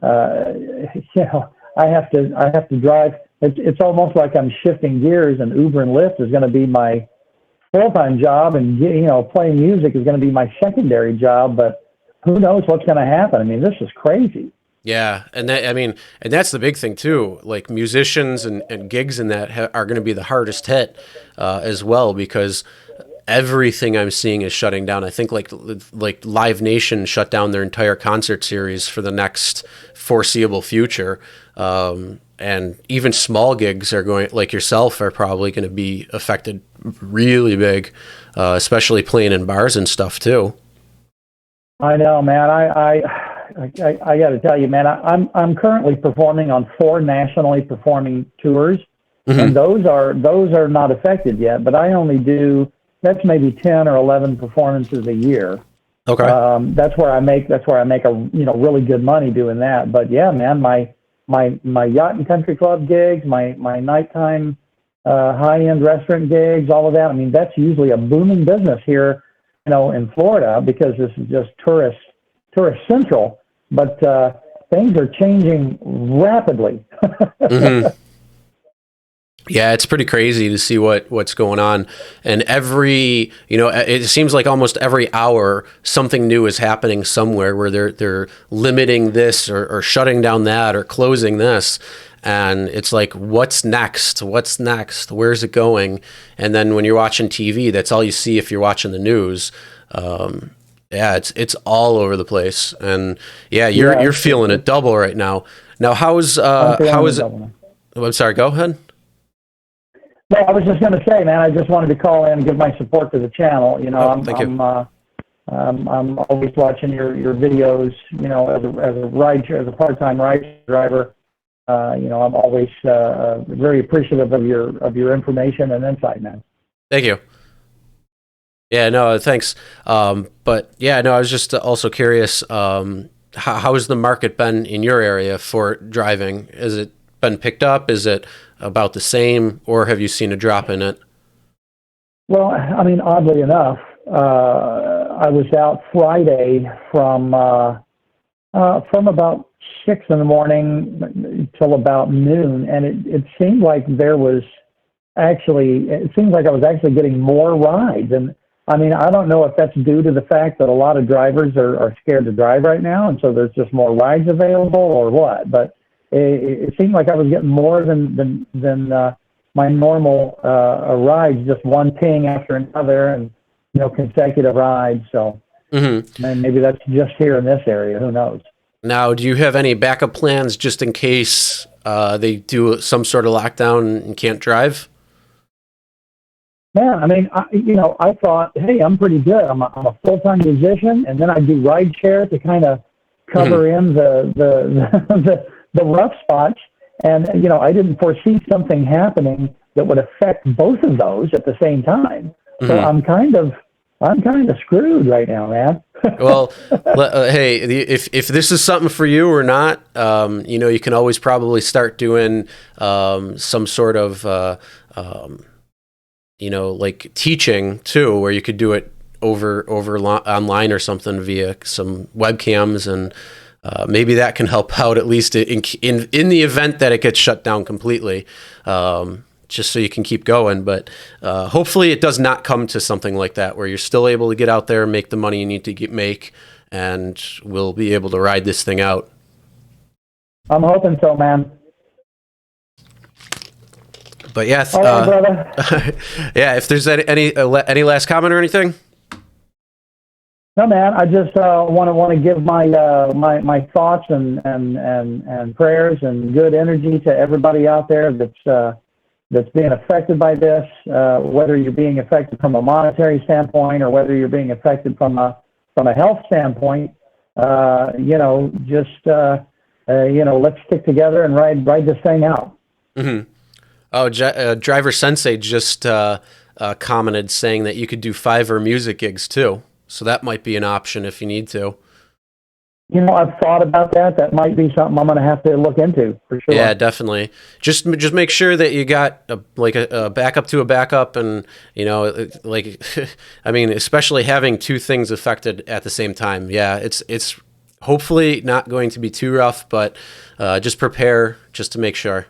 I have to drive. It's almost like I'm shifting gears, and Uber and Lyft is going to be my full-time job, and playing music is going to be my secondary job. But who knows what's going to happen? I mean, this is crazy. Yeah, and that's the big thing too. Like musicians and gigs and that are going to be the hardest hit as well, because everything I'm seeing is shutting down. I think like Live Nation shut down their entire concert series for the next foreseeable future. And even small gigs are going, like yourself, are probably going to be affected really big, especially playing in bars and stuff too. I know, man. I got to tell you, man. I'm currently performing on 4 nationally performing tours, and those are not affected yet. But I only do that's maybe 10 or 11 performances a year. Okay. That's where I make a really good money doing that. But yeah, man, my yacht and country club gigs, my nighttime high-end restaurant gigs, all of that. I mean, that's usually a booming business here, in Florida, because this is just tourist central. But things are changing rapidly. Yeah, it's pretty crazy to see what's going on. And it seems like almost every hour something new is happening somewhere where they're limiting this or shutting down that or closing this. And it's like, what's next? What's next? Where's it going? And then when you're watching TV, that's all you see if you're watching the news. Yeah, it's all over the place, and yeah, Yeah, you're feeling it double right now. Now, I'm how feeling is it it? double now. Oh, I'm sorry. Go ahead. No, I was just going to say, man, I just wanted to call in and give my support to the channel. You know, Oh, thank you. I'm always watching your videos. You know, as a part-time ride driver, you know, I'm always very appreciative of your information and insight, man. Thank you. Yeah, no, thanks. But yeah, no, I was just also curious. How has the market been in your area for driving? Has it been picked up? Is it about the same, or have you seen a drop in it? Well, I mean, oddly enough, I was out Friday from about 6 in the morning till about noon, and it seemed like it seemed like I was actually getting more rides. And I mean, I don't know if that's due to the fact that a lot of drivers are scared to drive right now, and so there's just more rides available, or what. But it seemed like I was getting more than my normal rides, just one ping after another, and consecutive rides. So and maybe that's just here in this area. Who knows? Now, do you have any backup plans just in case they do some sort of lockdown and can't drive? Yeah, I mean, I thought, hey, I'm pretty good. I'm a full-time musician, and then I do ride share to kind of cover in the rough spots. And I didn't foresee something happening that would affect both of those at the same time. So I'm kind of screwed right now, man. Well, hey, if this is something for you or not, you can always probably start doing some sort of like teaching too, where you could do it over online or something via some webcams, and maybe that can help out at least in the event that it gets shut down completely, just so you can keep going. But hopefully it does not come to something like that, where you're still able to get out there and make the money you need to make, and we'll be able to ride this thing out. I'm hoping so, man. But yeah, all right, brother. yeah. If there's any last comment or anything. No, man. I just want to give my thoughts and prayers and good energy to everybody out there that's being affected by this. Whether you're being affected from a monetary standpoint or whether you're being affected from a health standpoint, let's stick together and ride this thing out. Oh, Driver Sensei just commented saying that you could do Fiverr music gigs too. So that might be an option if you need to. I've thought about that. That might be something I'm going to have to look into for sure. Yeah, definitely. Just make sure that you got a backup to a backup, and I mean, especially having two things affected at the same time. Yeah, it's hopefully not going to be too rough, but just prepare just to make sure.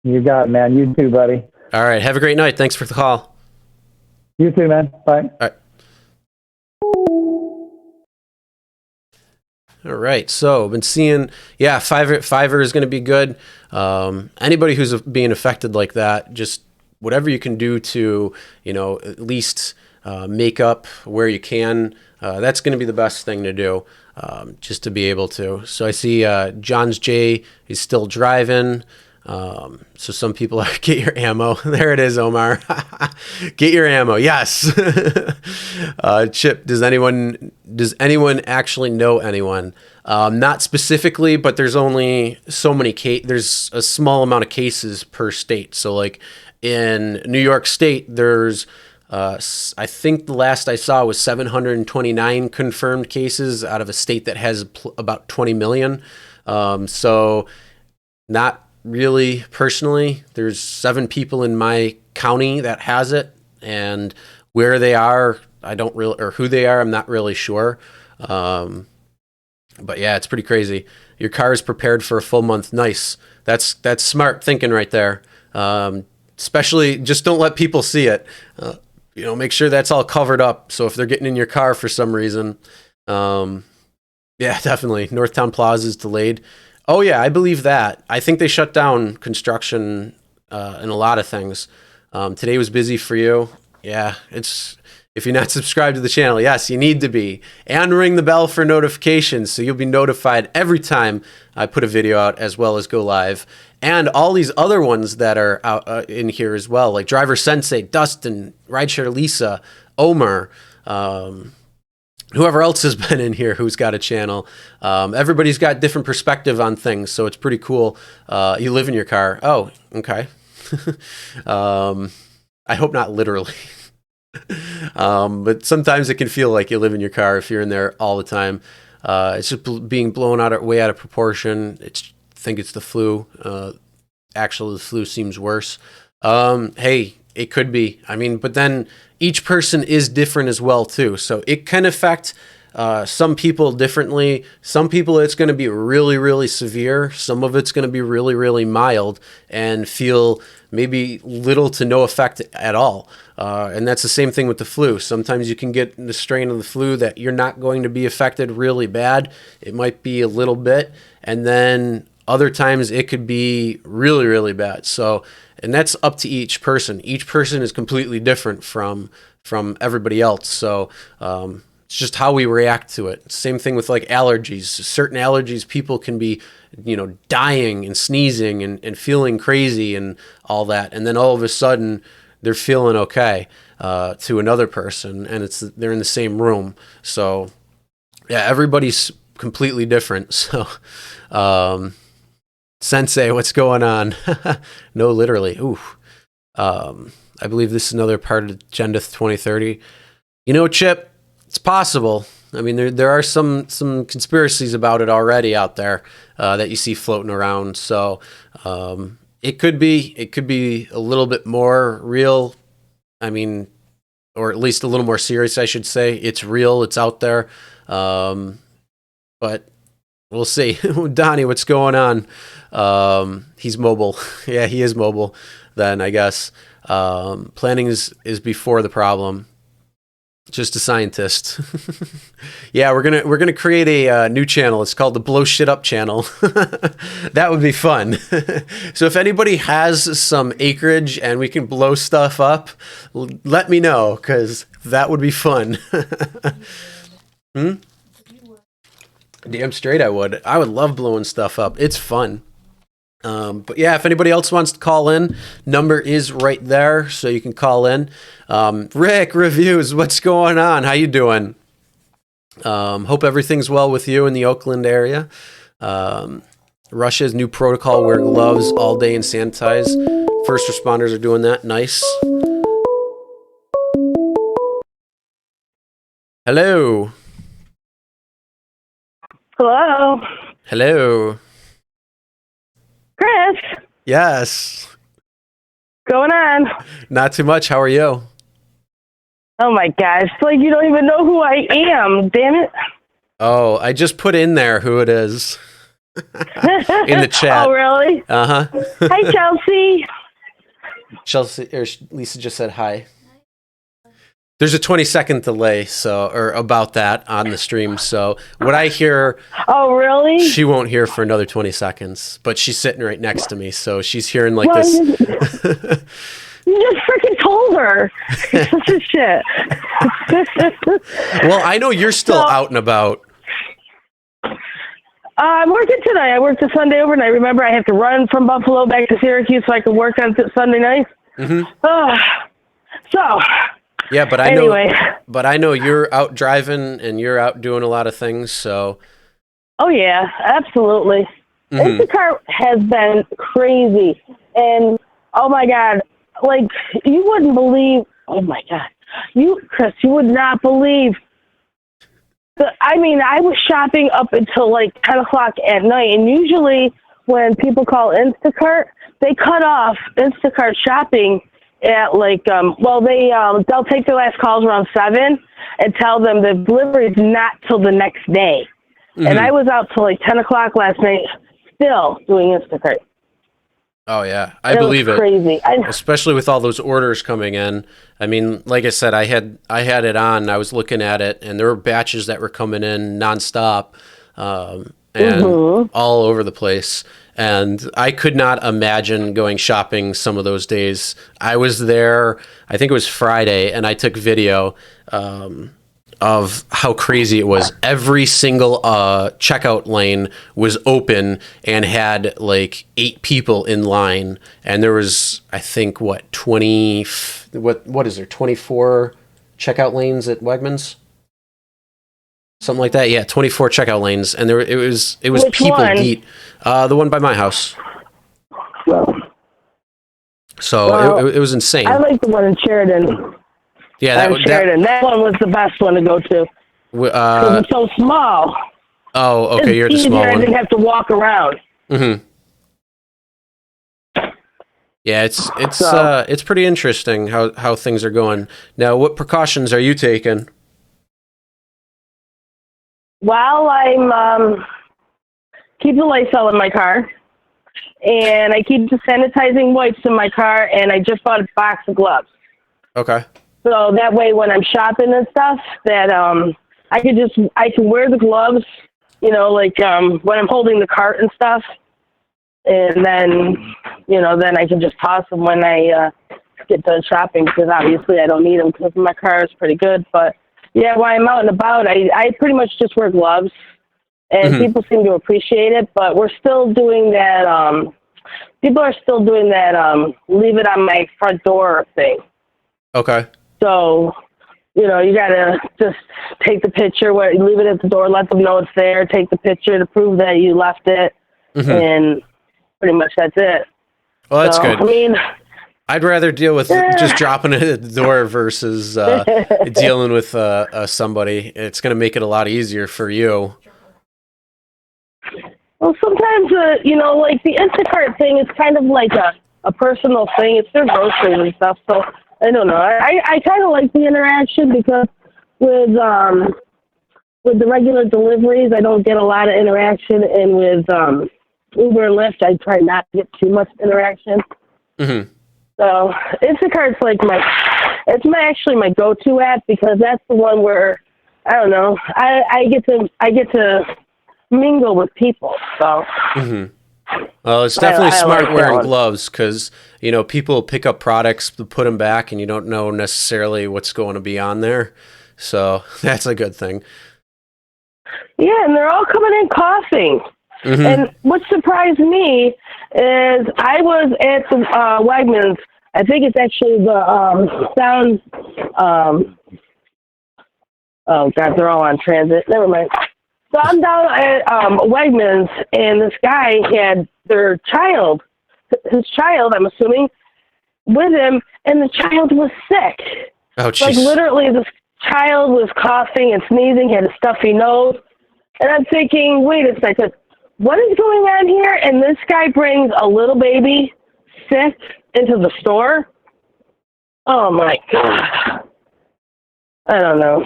You got it, man. You too, buddy. All right. Have a great night. Thanks for the call. You too, man. Bye. All right. All right. So I've been seeing, Fiverr is going to be good. Anybody who's being affected like that, just whatever you can do to, at least make up where you can. That's going to be the best thing to do, just to be able to. So I see John's J is still driving. So some people are, get your ammo. There it is, Omar. Get your ammo. Yes. Chip, does anyone actually know anyone? Not specifically, but there's only so many there's a small amount of cases per state. So like in New York State, there's I think the last I saw was 729 confirmed cases out of a state that has about 20 million. So not really personally. There's 7 people in my county that has it, and where they are, I don't really, or who they are, I'm not really sure. But yeah, it's pretty crazy. Your car is prepared for a full month. Nice. That's smart thinking right there. Especially, just don't let people see it. Make sure that's all covered up. So if they're getting in your car for some reason, yeah, definitely. Northtown Plaza is delayed. Oh yeah, I believe that. I think they shut down construction and a lot of things. Today was busy for you. Yeah, it's If you're not subscribed to the channel, yes, you need to be. And ring the bell for notifications so you'll be notified every time I put a video out as well as go live. And all these other ones that are out in here as well, like Driver Sensei, Dustin, Rideshare Lisa, Omar, whoever else has been in here who's got a channel. Everybody's got different perspective on things, so it's pretty cool. You live in your car. Oh, okay. I hope not literally. But sometimes it can feel like you live in your car if you're in there all the time. It's just being blown way out of proportion. I think it's the flu. Actually, the flu seems worse. Hey, it could be. I mean, but then each person is different as well too. So it can affect some people differently. Some people it's going to be really, really severe. Some of it's going to be really, really mild and feel maybe little to no effect at all. And that's the same thing with the flu. Sometimes you can get the strain of the flu that you're not going to be affected really bad. It might be a little bit. And then other times it could be really, really bad. So, and that's up to each person. Each person is completely different from everybody else. So, it's just how we react to it. Same thing with like allergies. Certain allergies, people can be, dying and sneezing and feeling crazy and all that. And then all of a sudden they're feeling okay to another person, and they're in the same room. So yeah, everybody's completely different. So, Sensei, what's going on? No, literally. Ooh. I believe this is another part of Agenda 2030. Chip, it's possible. I mean, there are some conspiracies about it already out there that you see floating around. So it could be a little bit more real. I mean, or at least a little more serious, I should say. It's real. It's out there. But we'll see. Donnie, what's going on? He's mobile. Yeah, he is mobile. Then I guess planning is before the problem. Just a scientist. Yeah, we're gonna create a new channel. It's called the Blow Shit Up channel. That would be fun. So if anybody has some acreage and we can blow stuff up, let me know, because that would be fun. Damn straight I would. I would love blowing stuff up. It's fun. But yeah, if anybody else wants to call in, number is right there, so you can call in. Rick, reviews, what's going on? How you doing? Hope everything's well with you in the Oakland area. Russia's new protocol, wear gloves all day and sanitize. First responders are doing that. Nice. Hello. Hello. Hello. Chris. Yes. Going on? Not too much. How are you? Oh my gosh. It's like you don't even know who I am. Damn it. Oh, I just put in there who it is. In the chat. Oh, really? Uh-huh. Hi, Chelsea. Chelsea, or Lisa just said hi. There's a 20-second delay, or about that on the stream. So what I hear, Oh, really? she won't hear for another 20 seconds. But she's sitting right next to me, so she's hearing like this. You just freaking told her. It's such a shit. Well, I know you're still out and about. I'm working tonight. I worked a Sunday overnight. Remember, I have to run from Buffalo back to Syracuse so I can work on Sunday night. So. Yeah, but I know you're out driving and you're out doing a lot of things, so. Oh yeah, absolutely. Instacart has been crazy, and oh my God, like you wouldn't believe. Oh my God, Chris, you would not believe. I was shopping up until like 10 o'clock at night, and usually when people call Instacart, they cut off Instacart shopping at like they'll take their last calls around 7 and tell them the delivery is not till the next day. And I was out till like 10 o'clock last night still doing Instacart. Oh yeah, I believe it. Crazy. Especially with all those orders coming in. I mean, like I said, I had it on. I was looking at it, and there were batches that were coming in nonstop. and all over the place. And I could not imagine going shopping some of those days. I was there, I think it was Friday, and I took video of how crazy it was. Every single checkout lane was open and had like 8 people in line. And there was, I think, what is there, 24 checkout lanes at Wegmans? Something like that. Yeah, 24 checkout lanes, and it was Which people one? deep. The one by my house. Well, So it was insane. I like the one in Sheridan. Yeah, That one was the best one to go to. Because it's so small. Oh, okay, you're at the easier. small one. I didn't have to walk around. Mm-hmm. Yeah, it's pretty interesting how things are going. Now, what precautions are you taking? Well, I'm keep the Lysol in my car, and I keep the sanitizing wipes in my car, and I just bought a box of gloves. Okay. So that way, when I'm shopping and stuff, that I can wear the gloves, like when I'm holding the cart and stuff, and then then I can just toss them when I get done shopping, because obviously I don't need them because my car is pretty good. But yeah, while I'm out and about, I pretty much just wear gloves, and people seem to appreciate it. But we're still doing that. People are still doing that. Leave it on my front door thing. Okay. So, you gotta just take the picture, leave it at the door, let them know it's there, take the picture to prove that you left it, and pretty much that's it. Well, that's good. I mean, I'd rather deal with just dropping it at the door versus dealing with somebody. It's going to make it a lot easier for you. well, sometimes, like the Instacart thing is kind of like a personal thing. It's their groceries and stuff, so I don't know. I kind of like the interaction, because with the regular deliveries, I don't get a lot of interaction, and with Uber and Lyft, I try not to get too much interaction. Mm-hmm. So Instacart's like actually my go-to app, because that's the one where I don't know, I get to mingle with people. So. Mm-hmm. Well, it's definitely smart wearing gloves, because people pick up products, put them back, and you don't know necessarily what's going to be on there. So that's a good thing. Yeah, and they're all coming in coughing. And what surprised me is I was at the Wegmans. I think it's actually the down. Oh God, they're all on transit. Never mind. So I'm down at Wegmans, and this guy had his child, I'm assuming, with him, and the child was sick. Oh, jeez. Like, literally, this child was coughing and sneezing, had a stuffy nose. And I'm thinking, wait a second, what is going on here? And this guy brings a little baby sick into the store? Oh, my God. I don't know.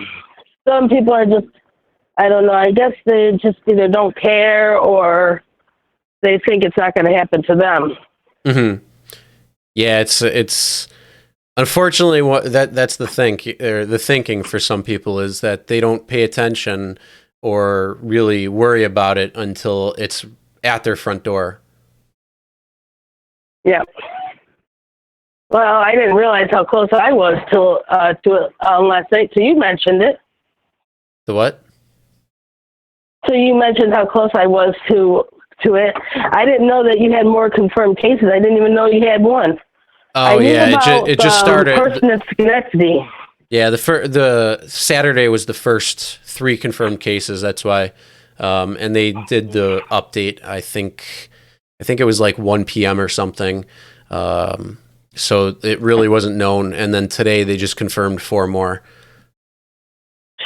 Some people are just, I don't know, I guess they just either don't care or they think it's not going to happen to them. Mm-hmm. Yeah, it's unfortunately that's the thinking for some people, is that they don't pay attention or really worry about it until it's at their front door. Yeah. Well, I didn't realize how close I was to it last night, so you mentioned it. The what? So you mentioned how close I was to it. I didn't know that you had more confirmed cases. I didn't even know you had one. Oh, yeah, it just started. The person in Schenectady. Yeah, the Saturday was the first 3 confirmed cases. That's why, and they did the update. I think it was like 1 p.m. or something. So it really wasn't known. And then today they just confirmed 4 more.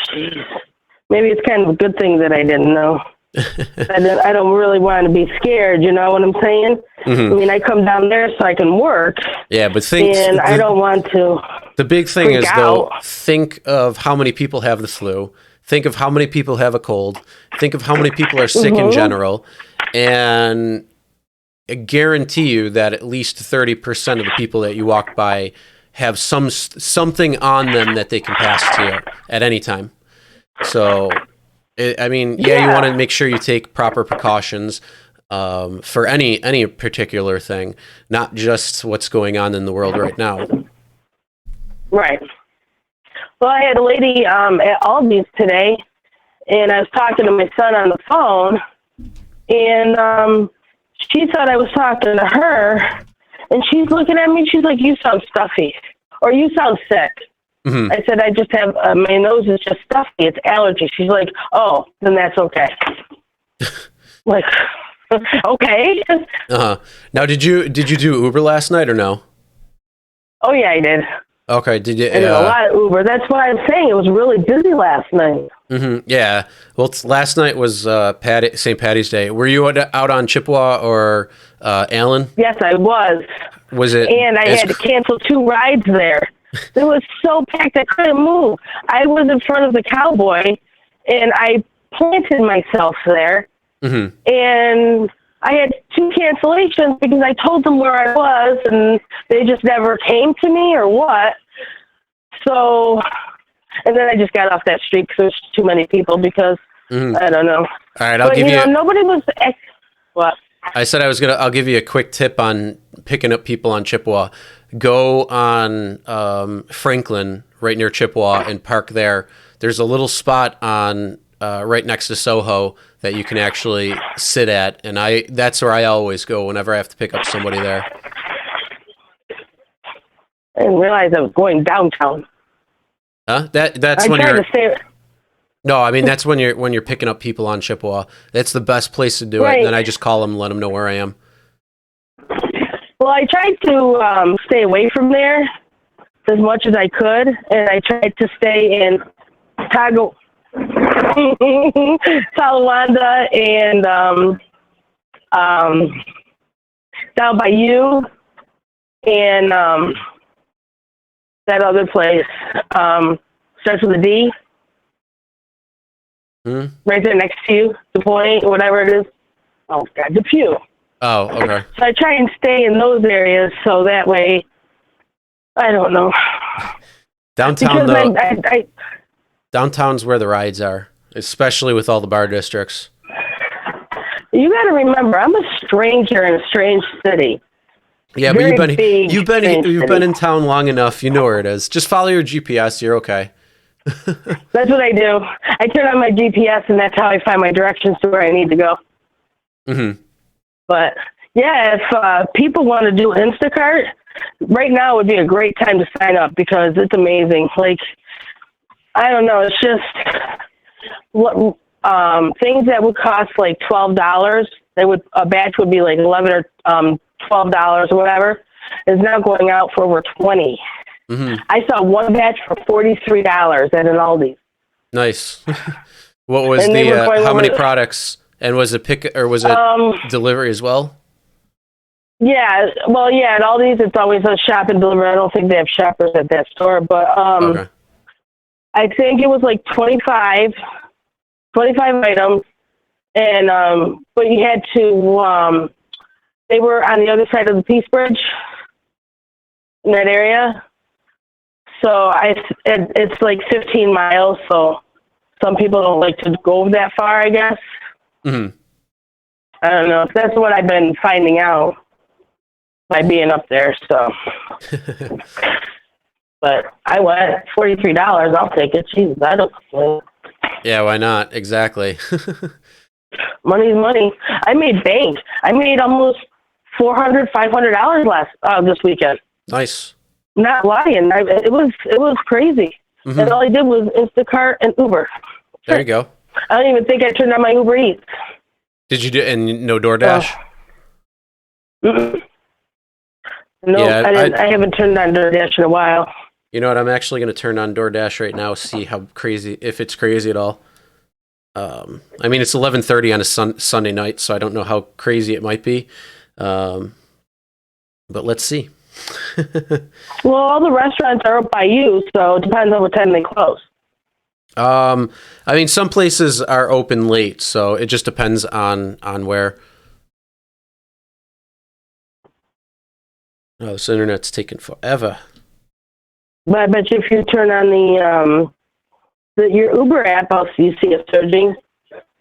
Jeez. Maybe it's kind of a good thing that I didn't know. I don't really want to be scared, you know what I'm saying? Mm-hmm. I mean, I come down there so I can work. Yeah, but I don't want to. The big thing is, though, think of how many people have the flu. Think of how many people have a cold. Think of how many people are sick in general. And I guarantee you that at least 30% of the people that you walk by have something on them that they can pass to you at any time. So I mean, yeah, you want to make sure you take proper precautions for any particular thing, not just what's going on in the world right now. Right. Well, I had a lady at Aldi's today, and I was talking to my son on the phone, and she thought I was talking to her, and she's looking at me, she's like, you sound stuffy, or you sound sick. Mm-hmm. I said, I just have, my nose is just stuffy, it's allergy. She's like, oh, then that's okay. Like, okay. Uh-huh. Now, did you do Uber last night or no? Oh, yeah, I did. Okay, did you? I did a lot of Uber. That's why I'm saying it was really busy last night. Mm-hmm. Yeah. Well, last night was St. Patty's Day. Were you out on Chippewa or Allen? Yes, I was. Was it? And I had to cancel 2 rides there. It was so packed I couldn't move. I was in front of the Cowboy, and I planted myself there. Mm-hmm. And I had 2 cancellations because I told them where I was, and they just never came to me or what. So, and then I just got off that street because there was too many people because, I don't know. All right, I'll give you nobody was, what? I said I'll give you a quick tip on picking up people on Chippewa. Go on Franklin, right near Chippewa, and park there. There's a little spot on right next to Soho that you can actually sit at, and that's where I always go whenever I have to pick up somebody there. I didn't realize I was going downtown. Huh? That's when you're. No, I mean that's when you're picking up people on Chippewa. That's the best place to do it. And then I just call them, let them know where I am. Well, I tried to stay away from there as much as I could, and I tried to stay in Talawanda and down by you and that other place starts with a D. Right there next to you, the point, whatever it is. Oh, God, Depew. Oh, okay. So I try and stay in those areas so that way, I don't know. Downtown, though, downtown's where the rides are, especially with all the bar districts. You got to remember, I'm a stranger in a strange city. Yeah, but you've been in town long enough. You know where it is. Just follow your GPS. You're okay. That's what I do. I turn on my GPS, and that's how I find my directions to where I need to go. Mm-hmm. But, yeah, if people want to do Instacart, right now would be a great time to sign up because it's amazing. Like, I don't know. It's just what things that would cost like $12, a batch would be like $11 or $12 or whatever, is now going out for over $20. Mm-hmm. I saw one batch for $43 at an Aldi's. Nice. What was how many products? And was it pick or was it delivery as well? Yeah, well, yeah, at Aldi's it's always a shop and deliver. I don't think they have shoppers at that store, but okay. I think it was like 25 items, and but you had to. They were on the other side of the Peace Bridge in that area. So it's like 15 miles, so some people don't like to go that far, I guess. Mm-hmm. I don't know. That's what I've been finding out by being up there, so. But I went $43, I'll take it. Jesus, I don't know. Yeah, why not? Exactly. Money's money. I made bank. I made almost $400, $500 this weekend. Nice. Not lying. It was crazy. Mm-hmm. And all I did was Instacart and Uber. There you go. I don't even think I turned on my UberEATS. Did you do and no DoorDash? No, yeah, I haven't turned on DoorDash in a while. You know what? I'm actually going to turn on DoorDash right now, see how crazy, if it's crazy at all. I mean, it's 11:30 on a Sunday night, so I don't know how crazy it might be. But let's see. Well, all the restaurants are up by you, so it depends on what time they close. I mean, some places are open late, so it just depends on where. Oh, this internet's taking forever. But I bet you if you turn on your Uber app, you see it surging.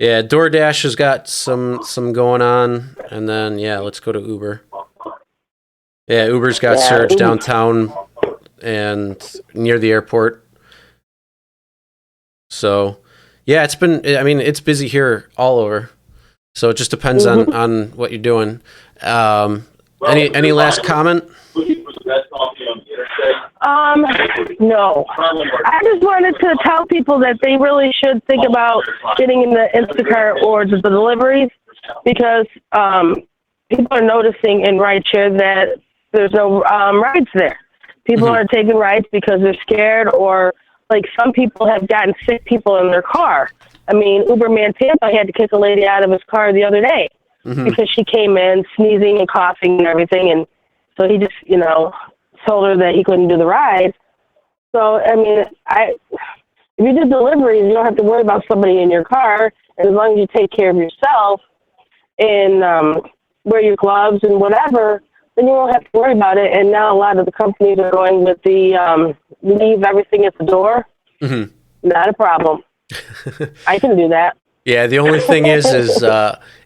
Yeah, DoorDash has got some going on, and then let's go to Uber. Yeah, Uber's got surge downtown and near the airport. So, yeah, it's busy here all over. So it just depends on what you're doing. Any last comment? No. I just wanted to tell people that they really should think about getting in the Instacart or the deliveries, because people are noticing in rideshare that there's no rides there. People are taking rides because they're scared, or like some people have gotten sick people in their car. I mean, Uberman Tampa had to kick a lady out of his car the other day because she came in sneezing and coughing and everything, and so he just, told her that he couldn't do the ride. So, I mean, if you do deliveries, you don't have to worry about somebody in your car. And as long as you take care of yourself and wear your gloves and whatever, then you won't have to worry about it. And now a lot of the companies are going with the leave everything at the door. Not a problem. I can do that. Yeah, the only thing is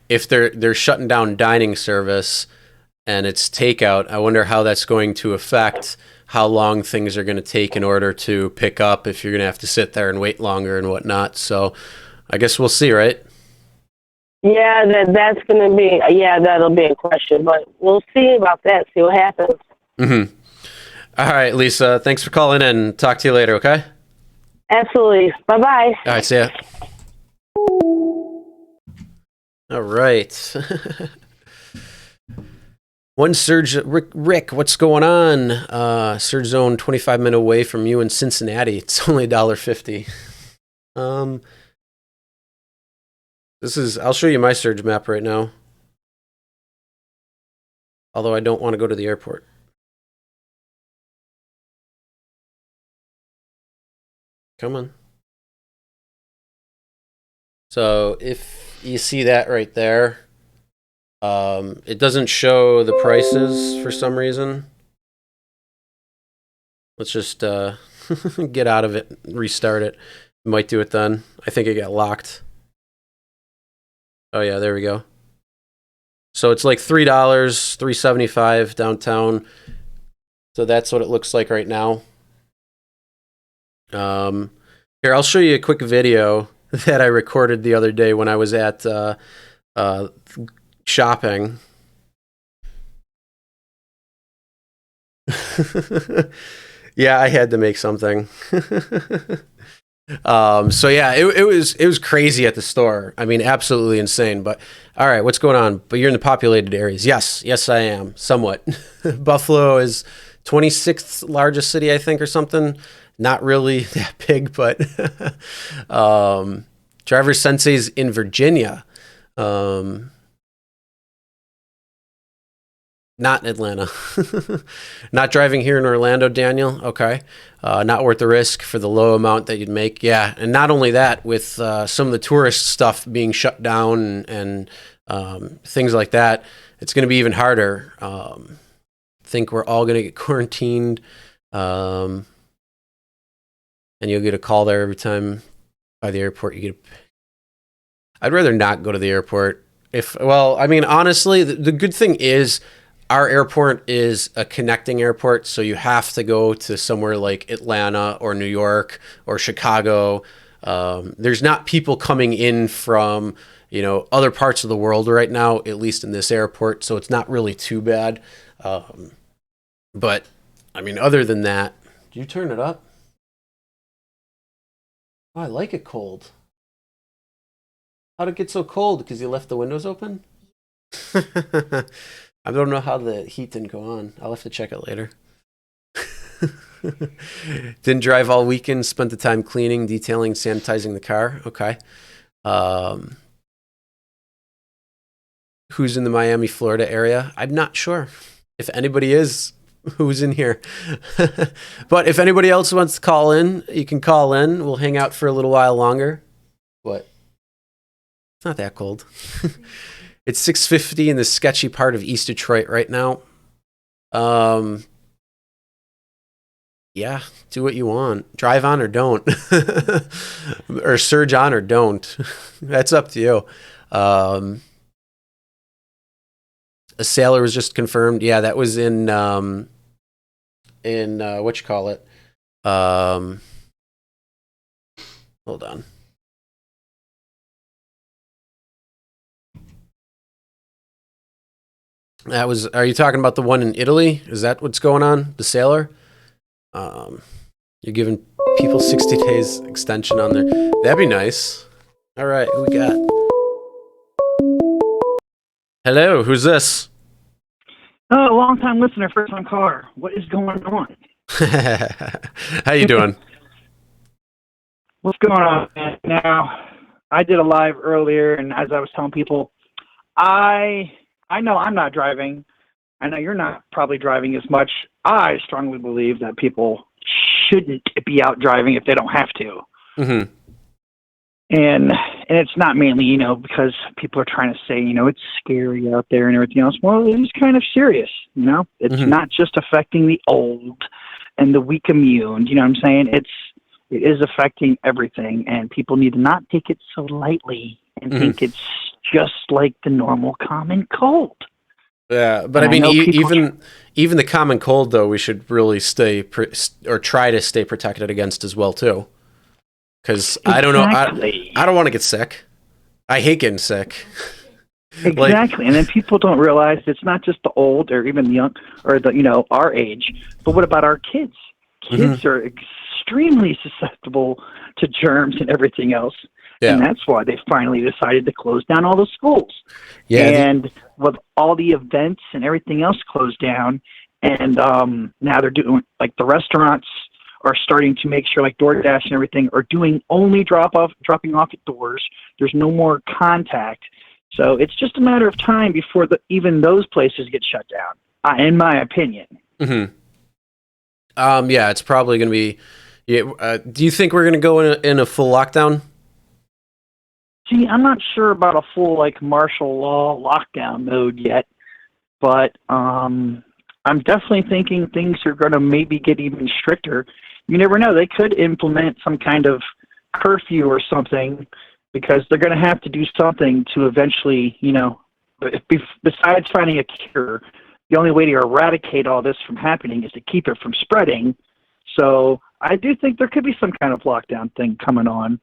if they're shutting down dining service and it's takeout, I wonder how that's going to affect how long things are going to take in order to pick up, if you're going to have to sit there and wait longer and whatnot. So I guess we'll see, right? Yeah, that's going to be, that'll be a question, but we'll see about that, see what happens. All right, Lisa, thanks for calling in. Talk to you later, okay? Absolutely. Bye-bye. All right, see ya. All right. One surge, Rick, what's going on? Surge zone 25 minutes away from you in Cincinnati. It's only $1.50. I'll show you my surge map right now. Although I don't want to go to the airport. Come on. So if you see that right there, it doesn't show the prices for some reason. Let's just get out of it, restart it. Might do it then. I think it got locked. Oh yeah, there we go. So it's like $3, $3.75 downtown. So that's what it looks like right now. Here, I'll show you a quick video that I recorded the other day when I was at shopping. Yeah, I had to make something. So yeah, it was crazy at the store. I mean, absolutely insane. But all right, what's going on? But you're in the populated areas. Yes, I am somewhat. Buffalo is 26th largest city, I think, or something. Not really that big, but Driver Sensei's in Virginia. Not in Atlanta. Not driving here in Orlando, Daniel. Okay. Not worth the risk for the low amount that you'd make. Yeah. And not only that, with some of the tourist stuff being shut down and things like that, it's going to be even harder. I think we're all going to get quarantined. And you'll get a call there every time by the airport. I'd rather not go to the airport. Honestly, the good thing is, our airport is a connecting airport, so you have to go to somewhere like Atlanta or New York or Chicago. There's not people coming in from, other parts of the world right now, at least in this airport, so it's not really too bad. But, other than that, did you turn it up? Oh, I like it cold. How'd it get so cold? Because you left the windows open? I don't know how the heat didn't go on. I'll have to check it later. Didn't drive all weekend. Spent the time cleaning, detailing, sanitizing the car. Okay. Who's in the Miami, Florida area? I'm not sure. If anybody is, who's in here. But if anybody else wants to call in, you can call in. We'll hang out for a little while longer. What? It's not that cold. It's 6:50 in the sketchy part of East Detroit right now. Yeah, do what you want. Drive on or don't. Or surge on or don't. That's up to you. A sailor was just confirmed. Yeah, that was in what you call it? Hold on. That was. Are you talking about the one in Italy? Is that what's going on? The sailor? You're giving people 60 days extension on there. That'd be nice. All right, who we got? Hello, who's this? Oh, long time listener, first time caller. What is going on? How you doing? What's going on, man? Now, I did a live earlier, and as I was telling people, I know I'm not driving. I know you're not probably driving as much. I strongly believe that people shouldn't be out driving if they don't have to. Mm-hmm. And it's not mainly, because people are trying to say, it's scary out there and everything else. Well, it is kind of serious, It's not just affecting the old and the weak immune. You know what I'm saying? It is affecting everything, and people need to not take it so lightly and think it's just like the normal common cold. Yeah, but I mean, even the common cold, though, we should really or try to stay protected against as well, too. Because I don't know, I don't want to get sick. I hate getting sick. Exactly, and then people don't realize it's not just the old or even the young or our age, but what about our kids? Kids are extremely susceptible to germs and everything else. Yeah. And that's why they finally decided to close down all the schools. Yeah, and with all the events and everything else closed down, and now they're doing, like, the restaurants are starting to make sure, like DoorDash and everything, are doing only dropping off at doors. There's no more contact. So it's just a matter of time before even those places get shut down, in my opinion. Mm-hmm. Yeah, it's probably going to be... Yeah, do you think we're going to go in a full lockdown? See, I'm not sure about a full, martial law lockdown mode yet, but I'm definitely thinking things are going to maybe get even stricter. You never know. They could implement some kind of curfew or something, because they're going to have to do something to eventually, besides finding a cure, the only way to eradicate all this from happening is to keep it from spreading. So I do think there could be some kind of lockdown thing coming on.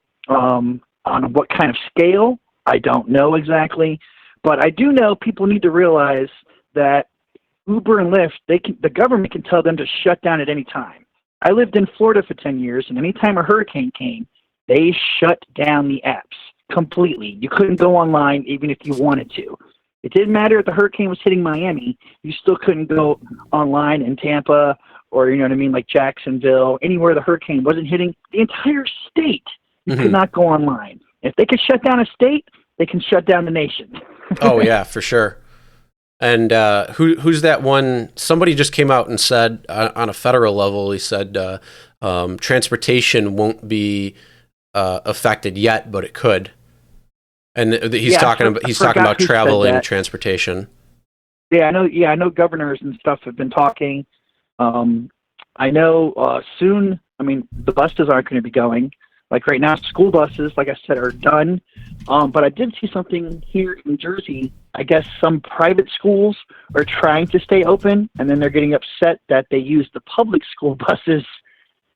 On what kind of scale, I don't know exactly. But I do know people need to realize that Uber and Lyft, the government can tell them to shut down at any time. I lived in Florida for 10 years, and anytime a hurricane came, they shut down the apps completely. You couldn't go online even if you wanted to. It didn't matter if the hurricane was hitting Miami. You still couldn't go online in Tampa or, like Jacksonville, anywhere the hurricane wasn't hitting. The entire state, you could not go online. If they could shut down a state, they can shut down the nation. Oh, yeah, for sure. And who's that one? Somebody just came out and said on a federal level, he said transportation won't be affected yet, but it could. And he's talking about travel and transportation. Yeah, I know governors and stuff have been talking. I know soon. I mean, the buses aren't going to be going. Like right now, school buses, like I said, are done. But I did see something here in Jersey. I guess some private schools are trying to stay open, and then they're getting upset that they use the public school buses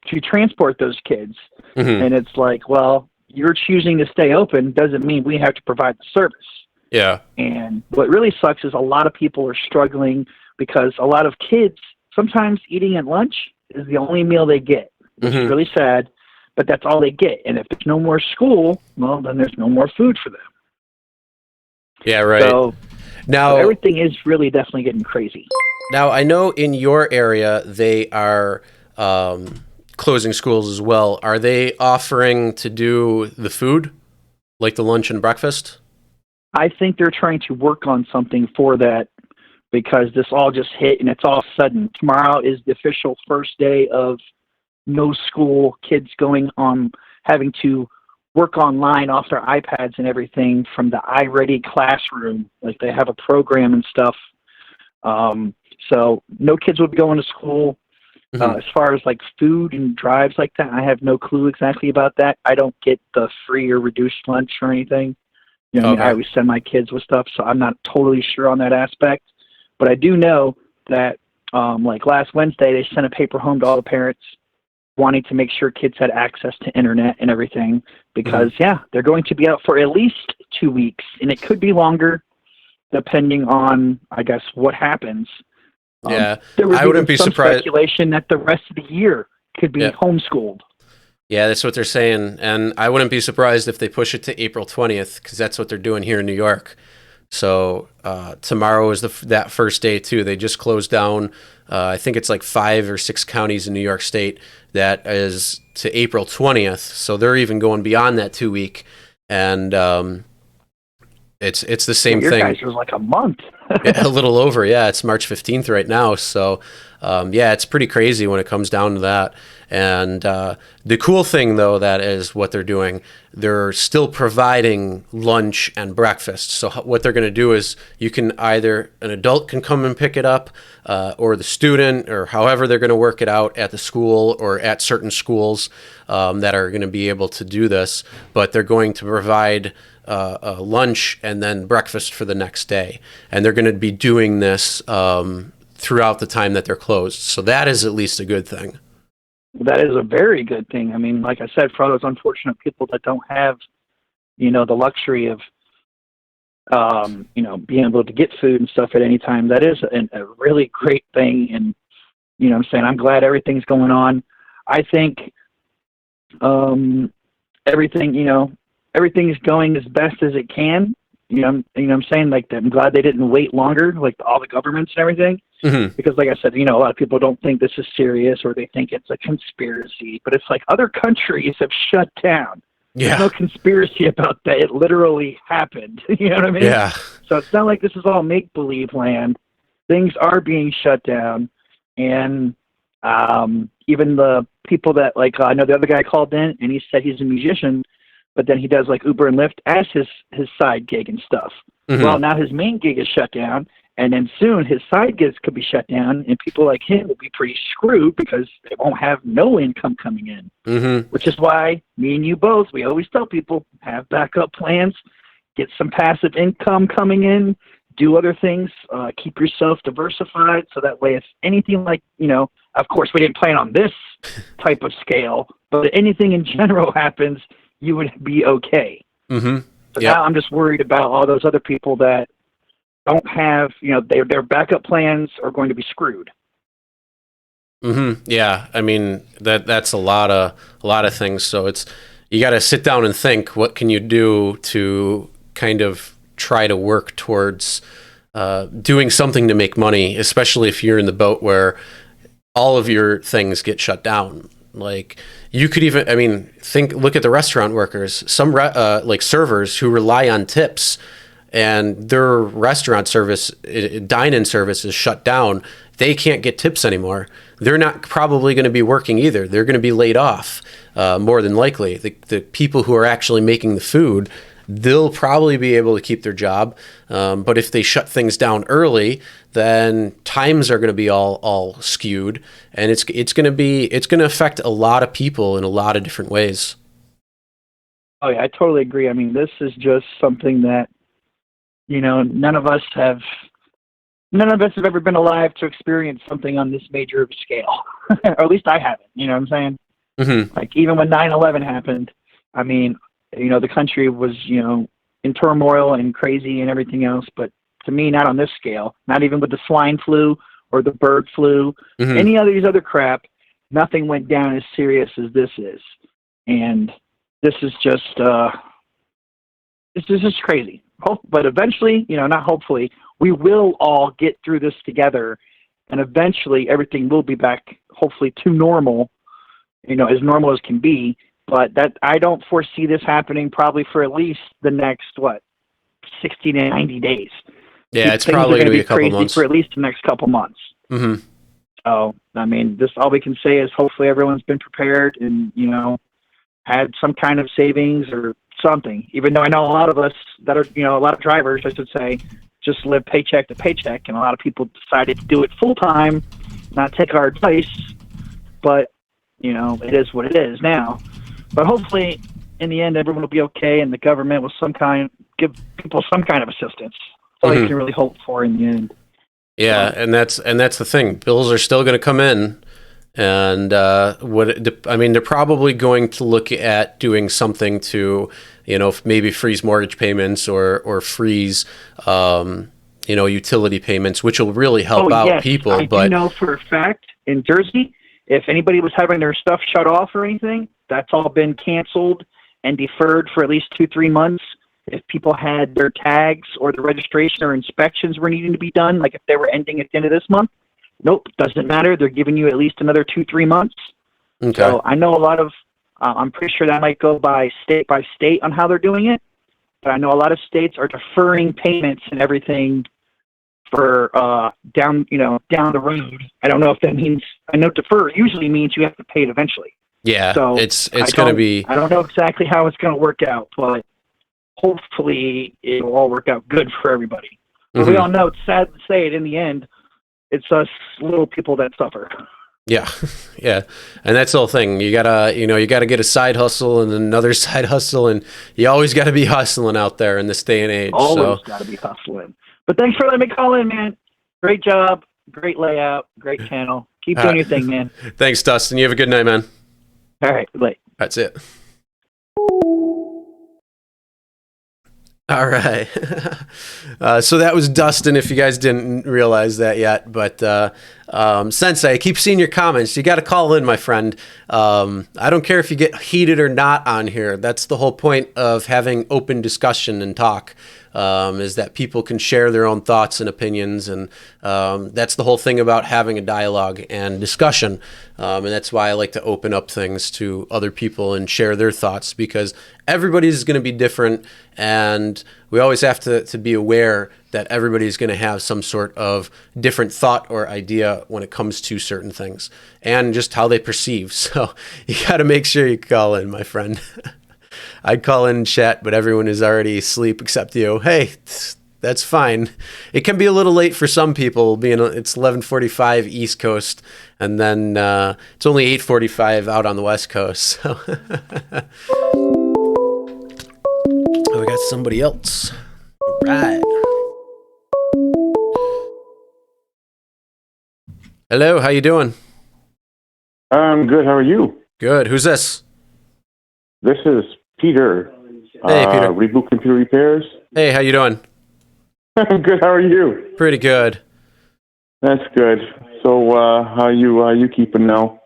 to transport those kids. Mm-hmm. And it's like, well, you're choosing to stay open doesn't mean we have to provide the service. Yeah. And what really sucks is a lot of people are struggling because a lot of kids, sometimes eating at lunch is the only meal they get. It's really sad, but that's all they get. And if there's no more school, well, then there's no more food for them. Yeah, right. So everything is really definitely getting crazy. Now, I know in your area they are closing schools as well. Are they offering to do the food, like the lunch and breakfast? I think they're trying to work on something for that because this all just hit and it's all sudden. Tomorrow is the official first day of no school, kids going on, having to work online off their iPads and everything from the iReady classroom. Like they have a program and stuff. So no kids will be going to school. As far as like food and drives like that, I have no clue exactly about that. I don't get the free or reduced lunch or anything. You know, I mean, I always send my kids with stuff, so I'm not totally sure on that aspect. But I do know that, like last Wednesday, they sent a paper home to all the parents wanting to make sure kids had access to internet and everything because, they're going to be out for at least 2 weeks, and it could be longer depending on, I guess, what happens. Yeah, there was I wouldn't be some surprised. Speculation that the rest of the year could be homeschooled. Yeah, that's what they're saying, and I wouldn't be surprised if they push it to April 20th because that's what they're doing here in New York. So tomorrow is that first day too. They just closed down. I think it's like 5 or 6 counties in New York State. That is to April 20th. So they're even going beyond that 2 week, and it's the same thing. Your guys was like a month. A little over, yeah. It's March 15th right now. So, it's pretty crazy when it comes down to that. And the cool thing, though, that is what they're doing. They're still providing lunch and breakfast. So what they're going to do is an adult can come and pick it up, or the student, or however they're going to work it out at the school or at certain schools that are going to be able to do this. But they're going to provide lunch and then breakfast for the next day. And they're going to be doing this throughout the time that they're closed. So that is at least a good thing. That is a very good thing. I mean, like I said, for all those unfortunate people that don't have, the luxury of, being able to get food and stuff at any time, that is a really great thing. And, I'm saying, I'm glad everything's going on. I think everything's going as best as it can. I'm saying, like, I'm glad they didn't wait longer, like all the governments and everything. Because like I said, a lot of people don't think this is serious or they think it's a conspiracy, but it's like other countries have shut down. Yeah. There's no conspiracy about that. It literally happened. You know what I mean? Yeah. So it's not like this is all make-believe land. Things are being shut down. And even the people that, like, I know the other guy called in and he said he's a musician, but then he does like Uber and Lyft as his side gig and stuff. Well, now his main gig is shut down. And then soon his side gigs could be shut down, and people like him will be pretty screwed because they won't have no income coming in. Which is why me and you both, we always tell people, have backup plans, get some passive income coming in, do other things, keep yourself diversified, so that way if anything like, of course we didn't plan on this type of scale, but if anything in general happens, you would be okay. So now I'm just worried about all those other people that don't have, their backup plans are going to be screwed. Yeah, I mean that's a lot of things. So you got to sit down and think, what can you do to kind of try to work towards doing something to make money, especially if you're in the boat where all of your things get shut down. Like you could even, look at the restaurant workers, some like servers who rely on tips. And their restaurant service, dine-in service is shut down. They can't get tips anymore. They're not probably going to be working either. They're going to be laid off, more than likely. The people who are actually making the food, they'll probably be able to keep their job. But if they shut things down early, then times are going to be all skewed, and it's going to affect a lot of people in a lot of different ways. Oh yeah, I totally agree. I mean, this is just something that, none of us have ever been alive to experience something on this major of a scale. Or at least I haven't, you know what I'm saying? Like even when 9/11 happened, the country was, in turmoil and crazy and everything else, but to me, not on this scale, not even with the swine flu or the bird flu, any of these other crap, nothing went down as serious as this is. And this is just crazy. But eventually, not hopefully, we will all get through this together, and eventually everything will be back, hopefully, to normal, as normal as can be. But that I don't foresee this happening probably for at least the next, 60 to 90 days. Yeah, it's probably going to be a couple crazy months. For at least the next couple months. So, all we can say is hopefully everyone's been prepared and, had some kind of savings or something, even though I know a lot of us that are, a lot of drivers, I should say, just live paycheck to paycheck, and a lot of people decided to do it full time, not take our advice. but it is what it is now. But hopefully, in the end, everyone will be okay, and the government will give people some kind of assistance. That's all you can really hope for in the end. Yeah, and that's the thing. Bills are still going to come in, and they're probably going to look at doing something to, maybe freeze mortgage payments or freeze, utility payments, which will really help out people. I do know for a fact in Jersey, if anybody was having their stuff shut off or anything, that's all been canceled and deferred for at least 2-3 months. If people had their tags or the registration or inspections were needing to be done, like if they were ending at the end of this month, nope, doesn't matter. They're giving you at least another 2-3 months. Okay. So I know a lot of, I'm pretty sure that might go by state on how they're doing it. But I know a lot of states are deferring payments and everything for down the road. I don't know if that means, I know defer usually means you have to pay it eventually. Yeah, so it's going to be. I don't know exactly how it's going to work out, but hopefully it will all work out good for everybody. But we all know, it's sad to say it, in the end, it's us little people that suffer. Yeah, yeah, and that's the whole thing. You gotta get a side hustle and another side hustle, and you always got to be hustling out there in this day and age. Always got to be hustling. But thanks for letting me call in, man. Great job, great layout, great channel. Keep doing your thing, man. Thanks, Dustin. You have a good night, man. All right, bye. That's it. All right. So that was Dustin, if you guys didn't realize that yet. But Sensei, I keep seeing your comments. You got to call in, my friend. I don't care if you get heated or not on here. That's the whole point of having open discussion and talk, is that people can share their own thoughts and opinions. And that's the whole thing about having a dialogue and discussion. And that's why I like to open up things to other people and share their thoughts, because everybody's going to be different, and we always have to be aware that everybody's going to have some sort of different thought or idea when it comes to certain things and just how they perceive. So you got to make sure you call in, my friend. I'd call in chat, but everyone is already asleep except you. Hey, that's fine. It can be a little late for some people, being it's 11:45 East Coast, and then it's only 8:45 out on the West Coast. So oh, we got somebody else. All right. Hello, how you doing? I'm good. How are you? Good. Who's this? This is Peter. Hey, Peter. Reboot Computer Repairs. Hey, how you doing? I'm good. How are you? Pretty good. That's good. So, how you keeping now?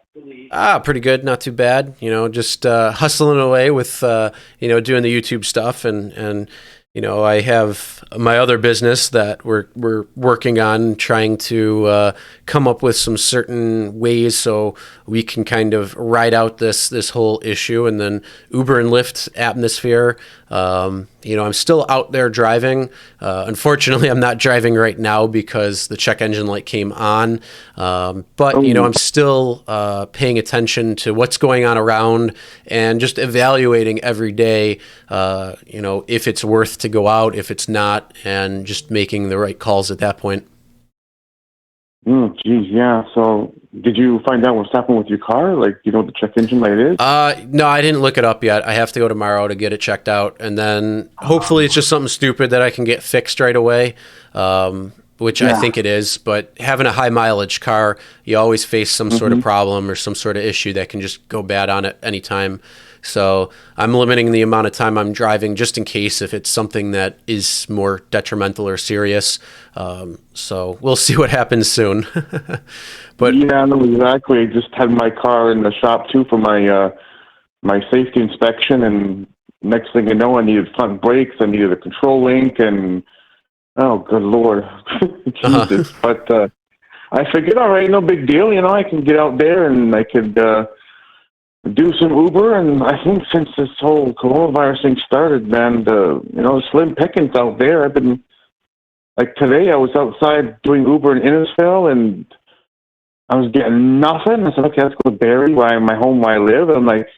Pretty good. Not too bad. Just hustling away with doing the YouTube stuff, and I have my other business that we're working on, trying to come up with some certain ways so we can kind of ride out this whole issue. And then Uber and Lyft atmosphere. I'm still out there driving. Unfortunately, I'm not driving right now because the check engine light came on. But I'm still paying attention to what's going on around and just evaluating every day, if it's worth to go out, if it's not, and just making the right calls at that point. Geez, yeah. So, did you find out what's happened with your car? Like, what the check engine light is? No, I didn't look it up yet. I have to go tomorrow to get it checked out, and then hopefully it's just something stupid that I can get fixed right away, which I think it is. But having a high mileage car, you always face some sort of problem or some sort of issue that can just go bad on it anytime. So I'm limiting the amount of time I'm driving just in case if it's something that is more detrimental or serious. So we'll see what happens soon. But yeah, no, exactly. Just had my car in the shop too for my my safety inspection, and next thing you know, I needed front brakes, I needed a control link, and oh, good Lord, Jesus! But I figured, all right, no big deal. I can get out there and I could do some Uber. And I think since this whole coronavirus thing started, man, the slim pickings out there. I've been like today, I was outside doing Uber in Innisfail, and I was getting nothing. I said, okay, let's go to Barrie, my home where I live. And I'm like,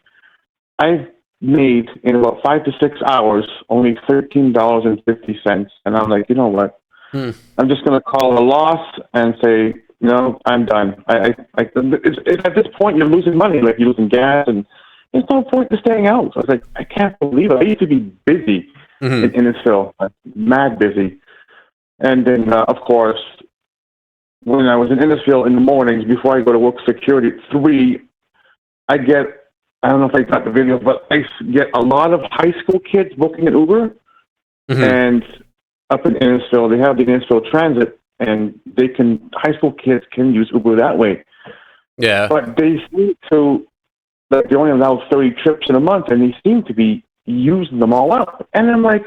I made in about 5 to 6 hours only $13.50, and I'm like, you know what? I'm just gonna call a loss and say no, I'm done. It's at this point you're losing money, like you're losing gas, and there's no point to staying out. So I was like, I can't believe it. I used to be busy in Innisfil, like, mad busy. And then, of course, when I was in Innisfil in the mornings before I go to work security at 3, I don't know if I got the video, but I get a lot of high school kids booking an Uber. And up in Innisfil, they have the Innisfil Transit, and high school kids can use Uber that way. Yeah. But they seem to, like, they only allow 30 trips in a month, and they seem to be using them all up. And I'm like,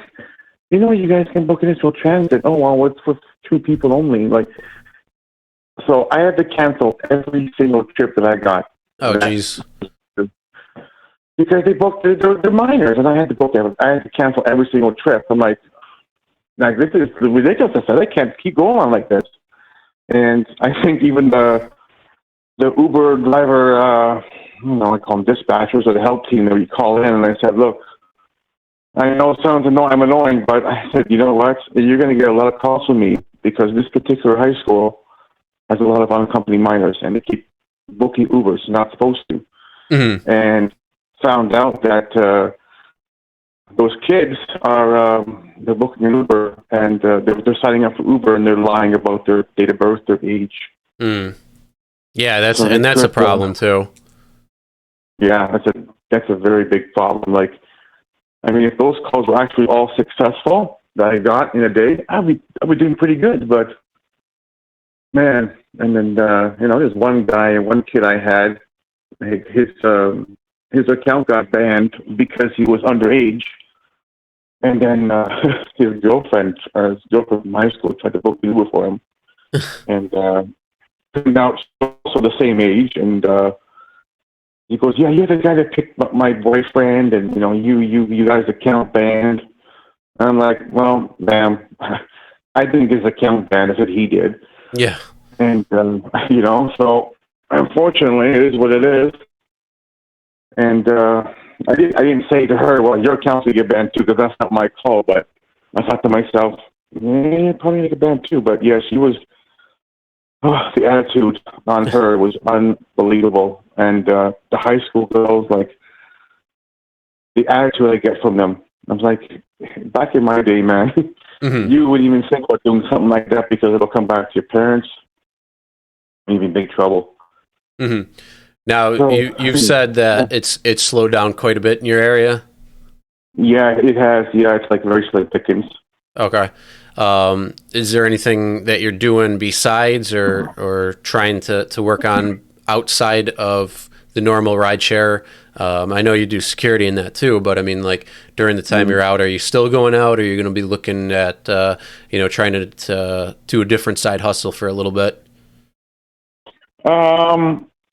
you guys can book Innisfil Transit. Oh, well, it's for 2 people only. Like, so I had to cancel every single trip that I got. Oh, jeez. Because they booked, they're minors, and I had to cancel every single trip. I'm like, this is ridiculous. I can't keep going on like this. And I think even the Uber driver, I call them dispatchers or the help team, they would call in, and I said, look, I know it sounds annoying, I'm annoying, but I said, you know what, you're going to get a lot of calls from me because this particular high school has a lot of unaccompanied minors, and they keep booking Ubers, not supposed to. And found out that those kids are they're booking an Uber, and they're signing up for Uber, and they're lying about their date of birth, their age. Yeah, that's a problem too. Yeah, that's a very big problem. Like, I mean, if those calls were actually all successful that I got in a day, I'd be doing pretty good. But man, and then there's one kid I had, his account got banned because he was underage, and then his girlfriend from high school tried to book Uber for him, and turned out she's also the same age, and he goes, yeah, you're the guy that picked up my boyfriend, and you guys account banned. And I'm like, well, ma'am, I didn't get his account banned. I said he did. Yeah. And so unfortunately, it is what it is. And I didn't say to her, well, your account's going to get banned too, because that's not my call. But I thought to myself, probably going to get banned too. But yeah, she was, the attitude on her was unbelievable. And the high school girls, like, the attitude I get from them, I was like, back in my day, man, you wouldn't even think about doing something like that because it'll come back to your parents. You'd be in big trouble. Now, So, you've said that it's slowed down quite a bit in your area? Yeah, it has. Yeah, it's like very slim pickings. Okay. Is there anything that you're doing besides or trying to work on outside of the normal rideshare? I know you do security in that too, but I mean, like, during the time you're out, are you still going out, or are you going to be looking at, trying to do a different side hustle for a little bit?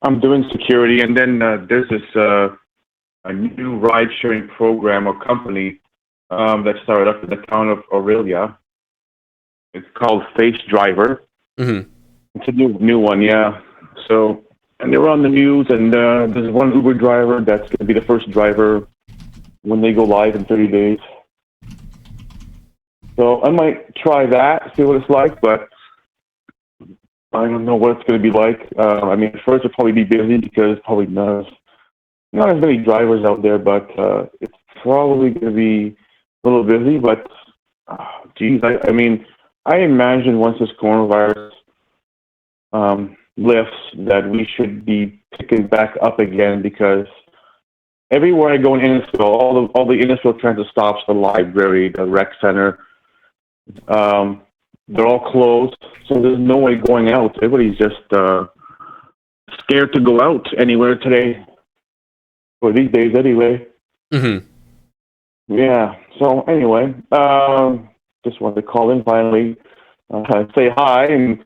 I'm doing security, and then there's this a new ride-sharing program or company that started up in the town of Aurelia. It's called Face Driver. It's a new one, yeah. So, and they were on the news, and there's one Uber driver that's going to be the first driver when they go live in 30 days. So I might try that, see what it's like, but I don't know what it's going to be like. I mean, first it'll probably be busy because probably not as many drivers out there, but it's probably going to be a little busy. But, I mean, I imagine once this coronavirus lifts that we should be picking back up again, because everywhere I go in Innisfil, all the Innisfil transit stops, the library, the rec center, they're all closed, so there's no way going out. Everybody's just scared to go out anywhere today, or these days anyway. Yeah, so anyway, just wanted to call in finally, say hi, and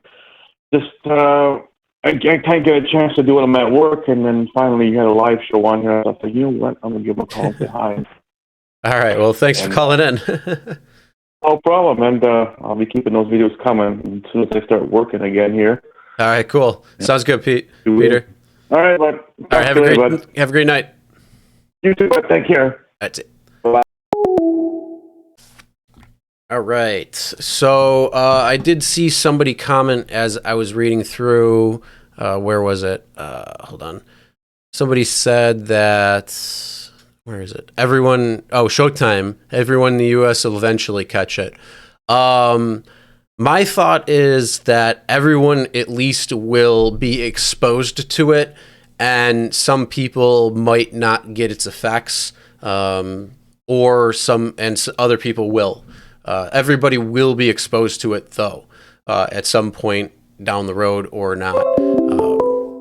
just, I can't get a chance to do it. I'm at work, and then finally you had a live show on here. I thought, you know what, I'm going to give him a call and say hi. All right, well, thanks for calling in. No problem, and I'll be keeping those videos coming as soon as I start working again here. All right, cool. Sounds good, Peter. All right, bud. All right, have a great night. You too, bud. Take care. That's it. All right. So I did see somebody comment as I was reading through. Where was it? Hold on. Somebody said that. Where is it? Showtime. Everyone in the U.S. will eventually catch it. My thought is that everyone at least will be exposed to it, and some people might not get its effects, or other people will. Everybody will be exposed to it, though, at some point down the road or not.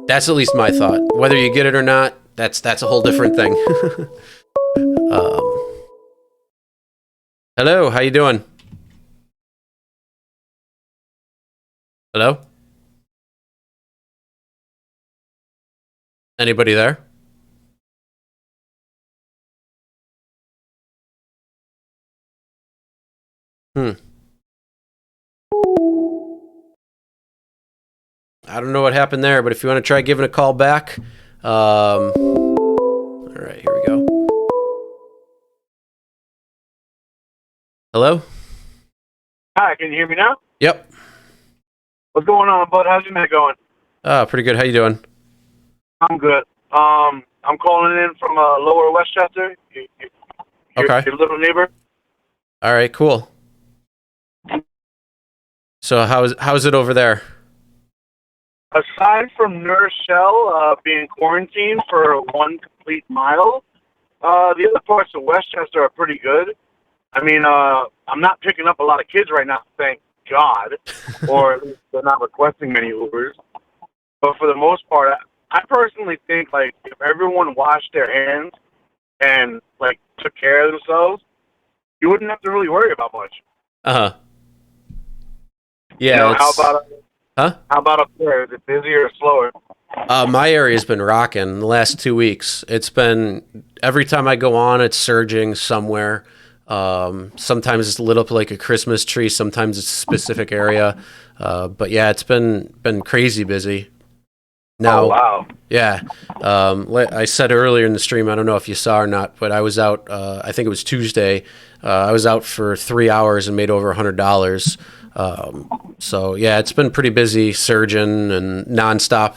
That's at least my thought. Whether you get it or not, that's a whole different thing. Hello, how you doing? Hello? Anybody there? I don't know what happened there, but if you want to try giving a call back, all right, here we go. Hello? Hi, can you hear me now? Yep. What's going on, bud? How's your night going? Pretty good. How you doing? I'm good. I'm calling in from Lower Westchester. Okay. Your little neighbor. All right, cool. So how's it over there? Aside from New Rochelle being quarantined for 1 complete mile, the other parts of Westchester are pretty good. I mean, I'm not picking up a lot of kids right now, thank God, or at least they're not requesting many Ubers. But for the most part, I personally think, like, if everyone washed their hands and, like, took care of themselves, you wouldn't have to really worry about much. Uh-huh. Yeah, you know, how about up there? Is it busier or slower? My area's been rocking the last 2 weeks. It's been, every time I go on, it's surging somewhere. Sometimes it's lit up like a Christmas tree. Sometimes it's a specific area. But yeah, it's been crazy busy. Now, oh, wow. Yeah. I said earlier in the stream, I don't know if you saw or not, but I was out, I think it was Tuesday. I was out for 3 hours and made over $100. So yeah, it's been pretty busy, surging and nonstop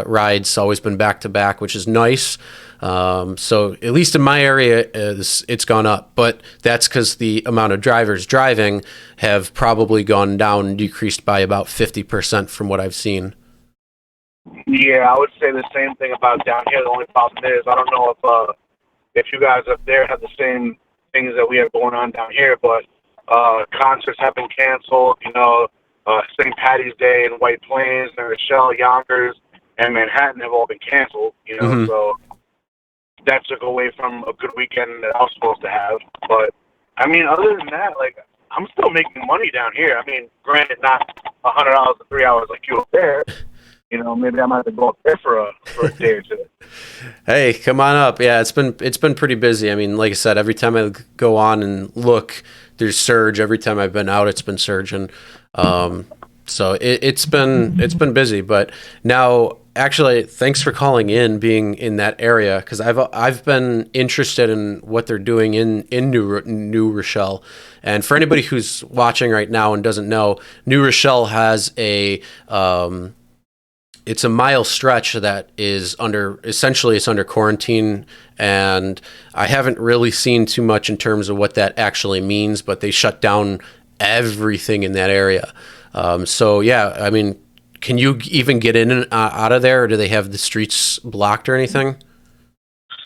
rides. Always been back to back, which is nice. So at least in my area, it's gone up, but that's because the amount of drivers driving have probably gone down and decreased by about 50% from what I've seen. Yeah, I would say the same thing about down here. The only problem is I don't know if you guys up there have the same things that we have going on down here, but concerts have been canceled. You know, St. Patty's Day in White Plains, New Rochelle, Yonkers, and Manhattan have all been canceled. You know, Mm-hmm. so that took away from a good weekend that I was supposed to have. But I mean, other than that, like, I'm still making money down here. I mean, granted, not $100 for 3 hours like you up there. You know, maybe I might have to go up there for a day or two. Hey, come on up. Yeah, it's been pretty busy. I mean, like I said, every time I go on and look, there's surge. Every time I've been out, it's been surging. So it's been busy. But now, actually, thanks for calling in, being in that area, because I've been interested in what they're doing in New Rochelle. And for anybody who's watching right now and doesn't know, New Rochelle has a it's a mile stretch that is essentially it's under quarantine, and I haven't really seen too much in terms of what that actually means, but they shut down everything in that area. So yeah, I mean, can you even get in and out of there, or do they have the streets blocked or anything?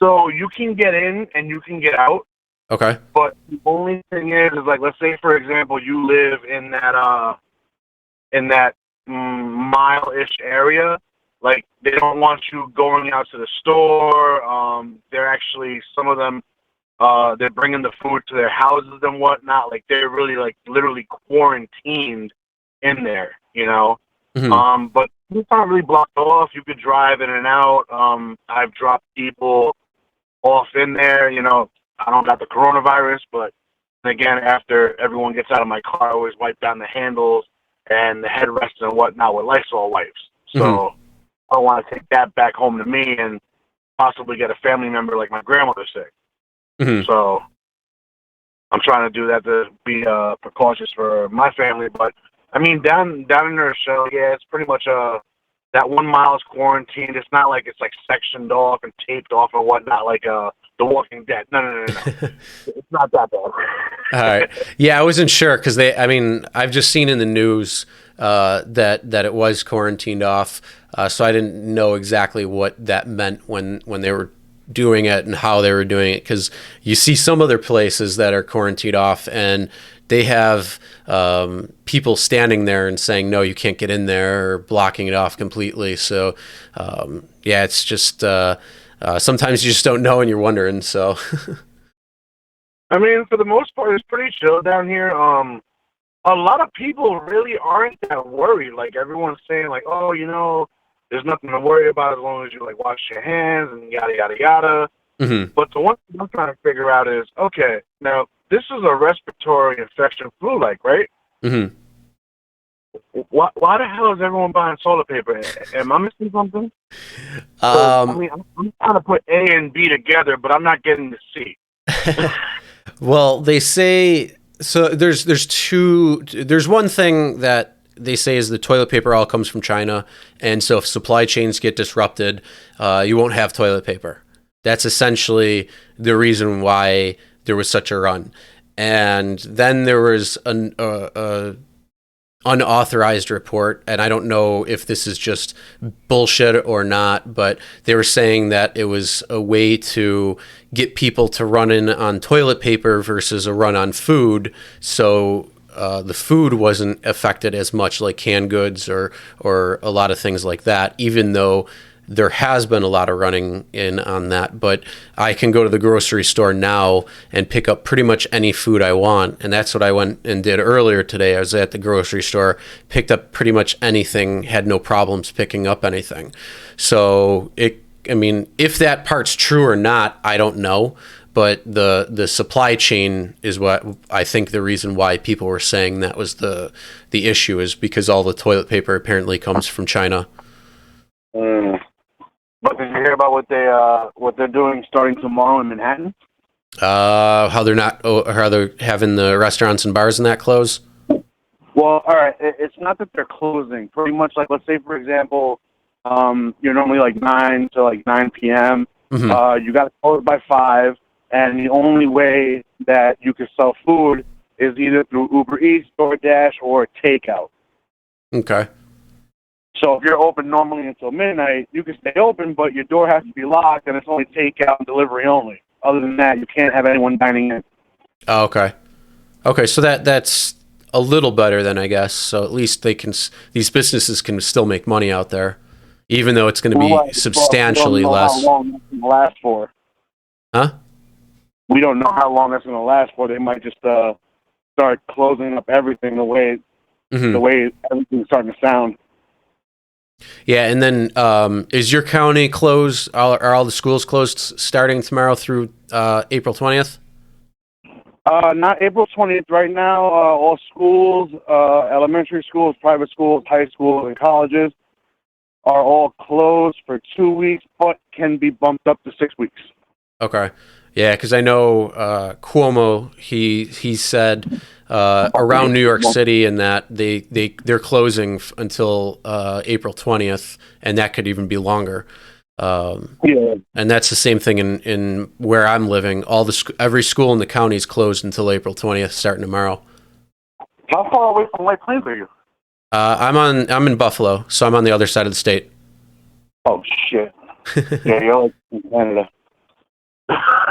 So you can get in and you can get out. Okay. But the only thing is like, let's say, for example, you live in that mile-ish area. Like, they don't want you going out to the store. They're actually, some of them, they're bringing the food to their houses and whatnot. Like, they're really, like, literally quarantined in there, you know? Mm-hmm. But it's not really blocked off. You could drive in and out. I've dropped people off in there, you know. I don't got the coronavirus, but again, after everyone gets out of my car, I always wipe down the handles and the headrests and whatnot with Lysol wipes. So I don't want to take that back home to me and possibly get a family member like my grandmother sick. Mm-hmm. So I'm trying to do that to be precautious for my family. But I mean, down in their show, yeah, it's pretty much that 1 mile is quarantined. It's not like it's like sectioned off and taped off or whatnot, like The Walking Dead. No. It's not that bad. All right. Yeah, I wasn't sure because I've just seen in the news that it was quarantined off, so I didn't know exactly what that meant when they were doing it and how they were doing it. Because you see some other places that are quarantined off, and they have people standing there and saying, "No, you can't get in there," or blocking it off completely. So, yeah, it's just sometimes you just don't know and you're wondering. So. I mean, for the most part, it's pretty chill down here. A lot of people really aren't that worried. Like, everyone's saying, like, oh, there's nothing to worry about as long as you, like, wash your hands and yada, yada, yada. Mm-hmm. But the one thing I'm trying to figure out is, okay, now, this is a respiratory infection flu-like, right? Mm-hmm. Why the hell is everyone buying toilet paper? Am I missing something? Um, I'm trying to put A and B together, but I'm not getting the C. Well, they say so. There's one thing that they say is the toilet paper all comes from China, and so if supply chains get disrupted, you won't have toilet paper. That's essentially the reason why there was such a run. And then there was an unauthorized report, and I don't know if this is just bullshit or not, but they were saying that it was a way to get people to run in on toilet paper versus a run on food, so the food wasn't affected as much, like canned goods or a lot of things like that, even though there has been a lot of running in on that. But I can go to the grocery store now and pick up pretty much any food I want. And that's what I went and did earlier today. I was at the grocery store, picked up pretty much anything, had no problems picking up anything. So if that part's true or not, I don't know. But the supply chain is what I think the reason why people were saying that was the issue, is because all the toilet paper apparently comes from China. But did you hear about what they're doing starting tomorrow in Manhattan? How they're having the restaurants and bars and that close? Well, all right. It's not that they're closing. Pretty much, like, let's say, for example, you're normally like 9 to like 9 p.m. Mm-hmm. You got to close by 5, and the only way that you can sell food is either through UberEATS, DoorDash, or takeout. Okay. So if you're open normally until midnight, you can stay open, but your door has to be locked, and it's only takeout and delivery only. Other than that, you can't have anyone dining in. Oh, okay. Okay, so that's a little better then, I guess. So at least these businesses can still make money out there, even though it's going to be substantially less. We don't know how long that's going to last for. Huh? We don't know how long that's going to last for. They might just start closing up everything the way everything's starting to sound. Yeah, and then is your county closed? Are all the schools closed starting tomorrow through April 20th? Not April 20th right now. All schools, elementary schools, private schools, high schools, and colleges are all closed for 2 weeks, but can be bumped up to 6 weeks. Okay. Yeah, because I know Cuomo, he said around New York City, and that they're closing until April 20th, and that could even be longer. Yeah. And that's the same thing in where I'm living. Every school in the county is closed until April 20th, starting tomorrow. How far away from White Plains are you? I'm in Buffalo, so I'm on the other side of the state. Oh shit! Yeah, you're like in Canada.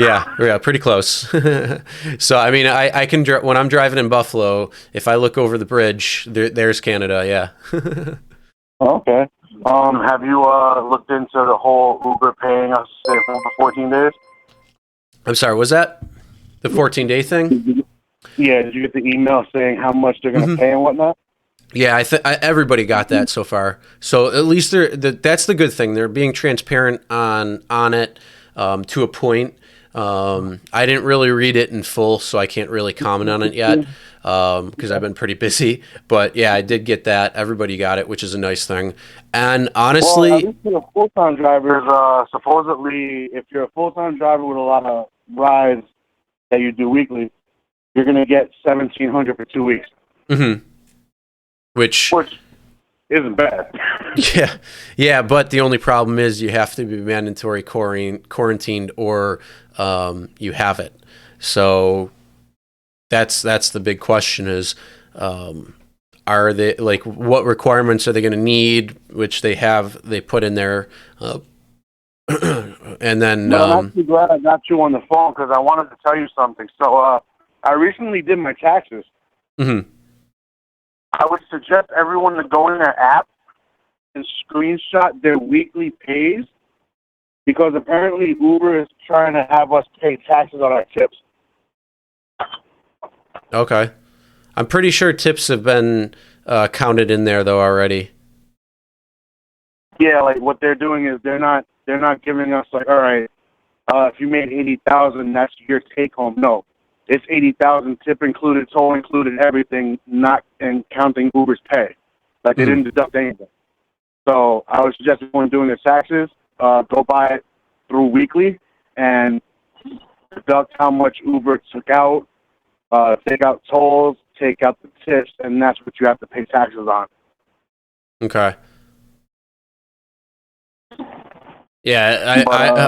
Yeah, pretty close. So I mean, I can when I'm driving in Buffalo, if I look over the bridge, there's Canada. Yeah. Okay. Have you looked into the whole Uber paying us for 14 days? I'm sorry, was that the 14-day thing? Yeah. Did you get the email saying how much they're going to pay and whatnot? Yeah, everybody got that so far. So at least that's the good thing. They're being transparent on it to a point. I didn't really read it in full, so I can't really comment on it yet because I've been pretty busy. But yeah, I did get that. Everybody got it, which is a nice thing. And honestly, well, at least for the full-time drivers, supposedly, if you're a full-time driver with a lot of rides that you do weekly, you're going to get $1,700 for 2 weeks. Mm-hmm. Which isn't bad. Yeah, but the only problem is you have to be mandatory quarantined or you have it. So that's the big question is, are they, like, what requirements are they going to need, which they put in there, and then. But I'm actually glad I got you on the phone because I wanted to tell you something. So I recently did my taxes. Mm-hmm. I would suggest everyone to go in their app and screenshot their weekly pays because apparently Uber is trying to have us pay taxes on our tips. Okay. I'm pretty sure tips have been counted in there though already. Yeah, like what they're doing is they're not giving us like, all right, if you made 80,000, that's your take home. No, it's 80,000 tip included, toll included, everything, not and counting Uber's pay. Like they didn't deduct anything. So I would suggest everyone doing their taxes, go buy it through weekly and deduct how much Uber took out, take out tolls, take out the tips, and that's what you have to pay taxes on. Okay. Yeah,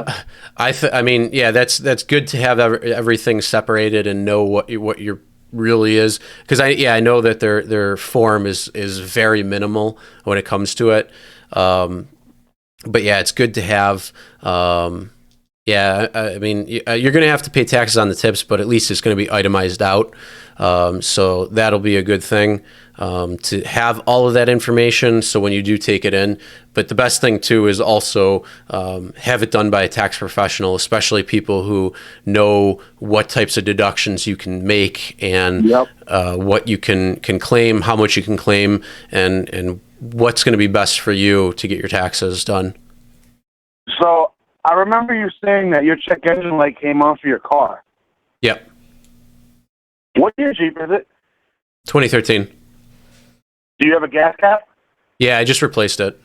I mean, yeah, that's good to have everything separated and know what your really is, because I know that their form is very minimal when it comes to it. But yeah, it's good to have. Yeah, I mean, you're going to have to pay taxes on the tips, but at least it's going to be itemized out. So that'll be a good thing to have all of that information. So when you do take it in, but the best thing too is also have it done by a tax professional, especially people who know what types of deductions you can make and what you can claim, how much you can claim, and what's going to be best for you to get your taxes done. So I remember you saying that your check engine light came on for your car. Yep. What year Jeep is it? 2013. Do you have a gas cap? Yeah, I just replaced it.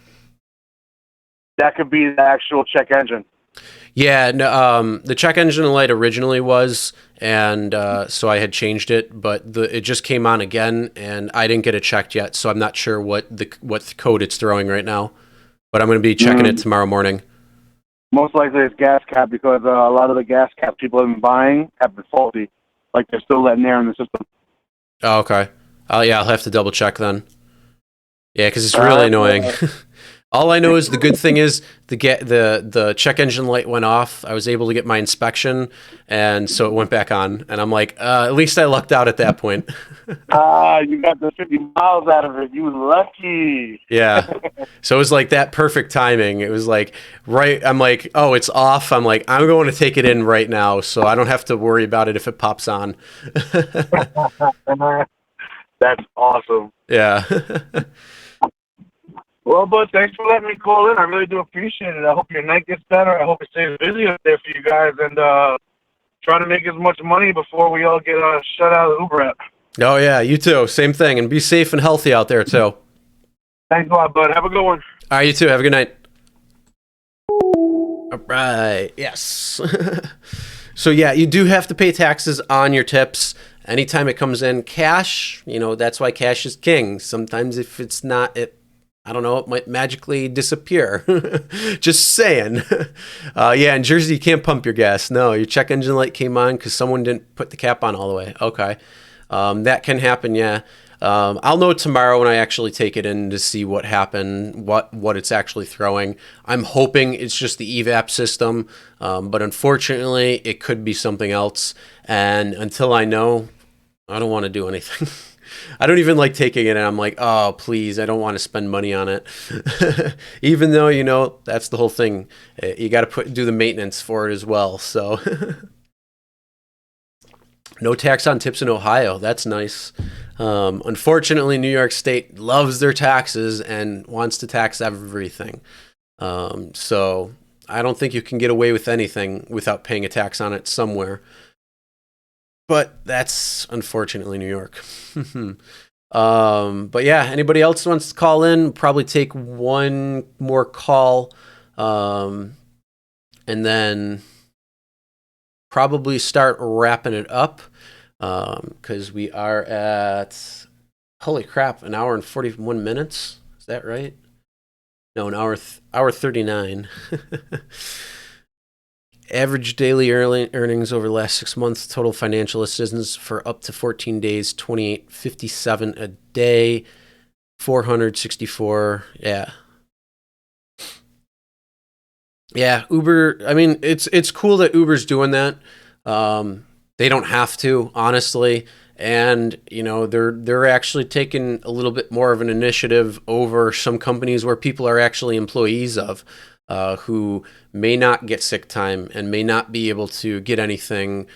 That could be the actual check engine. Yeah, no, the check engine light originally was, and so I had changed it, but it just came on again, and I didn't get it checked yet, so I'm not sure what code it's throwing right now. But I'm going to be checking it tomorrow morning. Most likely it's gas cap because a lot of the gas caps people have been buying have been faulty. Like they're still letting air in the system. Oh, okay. Yeah, I'll have to double check then. Yeah, because it's really annoying. All I know is the good thing is the check engine light went off. I was able to get my inspection, and so it went back on. And I'm like, at least I lucked out at that point. You got the 50 miles out of it. You lucky. Yeah. So it was like that perfect timing. It was like, right. I'm like, oh, it's off. I'm like, I'm going to take it in right now, so I don't have to worry about it if it pops on. That's awesome. Yeah. Well, bud, thanks for letting me call in. I really do appreciate it. I hope your night gets better. I hope it stays busy up there for you guys, and try to make as much money before we all get shut out of the Uber app. Oh, yeah, you too. Same thing. And be safe and healthy out there, too. Thanks a lot, bud. Have a good one. All right, you too. Have a good night. All right. Yes. So, yeah, you do have to pay taxes on your tips. Anytime it comes in cash, that's why cash is king. Sometimes if it's not, I don't know, it might magically disappear. Just saying. Yeah, in Jersey, you can't pump your gas. No, your check engine light came on because someone didn't put the cap on all the way. Okay. That can happen, yeah. I'll know tomorrow when I actually take it in to see what happened, what it's actually throwing. I'm hoping it's just the evap system, but unfortunately, it could be something else. And until I know, I don't want to do anything. I don't even like taking it, and I'm like, oh, please, I don't want to spend money on it. Even though, that's the whole thing. You got to do the maintenance for it as well. So no tax on tips in Ohio. That's nice. Unfortunately, New York State loves their taxes and wants to tax everything. So I don't think you can get away with anything without paying a tax on it somewhere. But that's unfortunately New York. But yeah, anybody else wants to call in? Probably take one more call, and then probably start wrapping it up. because we are at, holy crap, an hour and 41 minutes. Is that right? No, an hour 39. Average daily earnings over the last 6 months, total financial assistance for up to 14 days, $28.57 a day, 464. Yeah. Yeah, Uber, I mean, it's cool that Uber's doing that. They don't have to, honestly. And, you know, they're actually taking a little bit more of an initiative over some companies where people are actually employees of, who may not get sick time and may not be able to get anything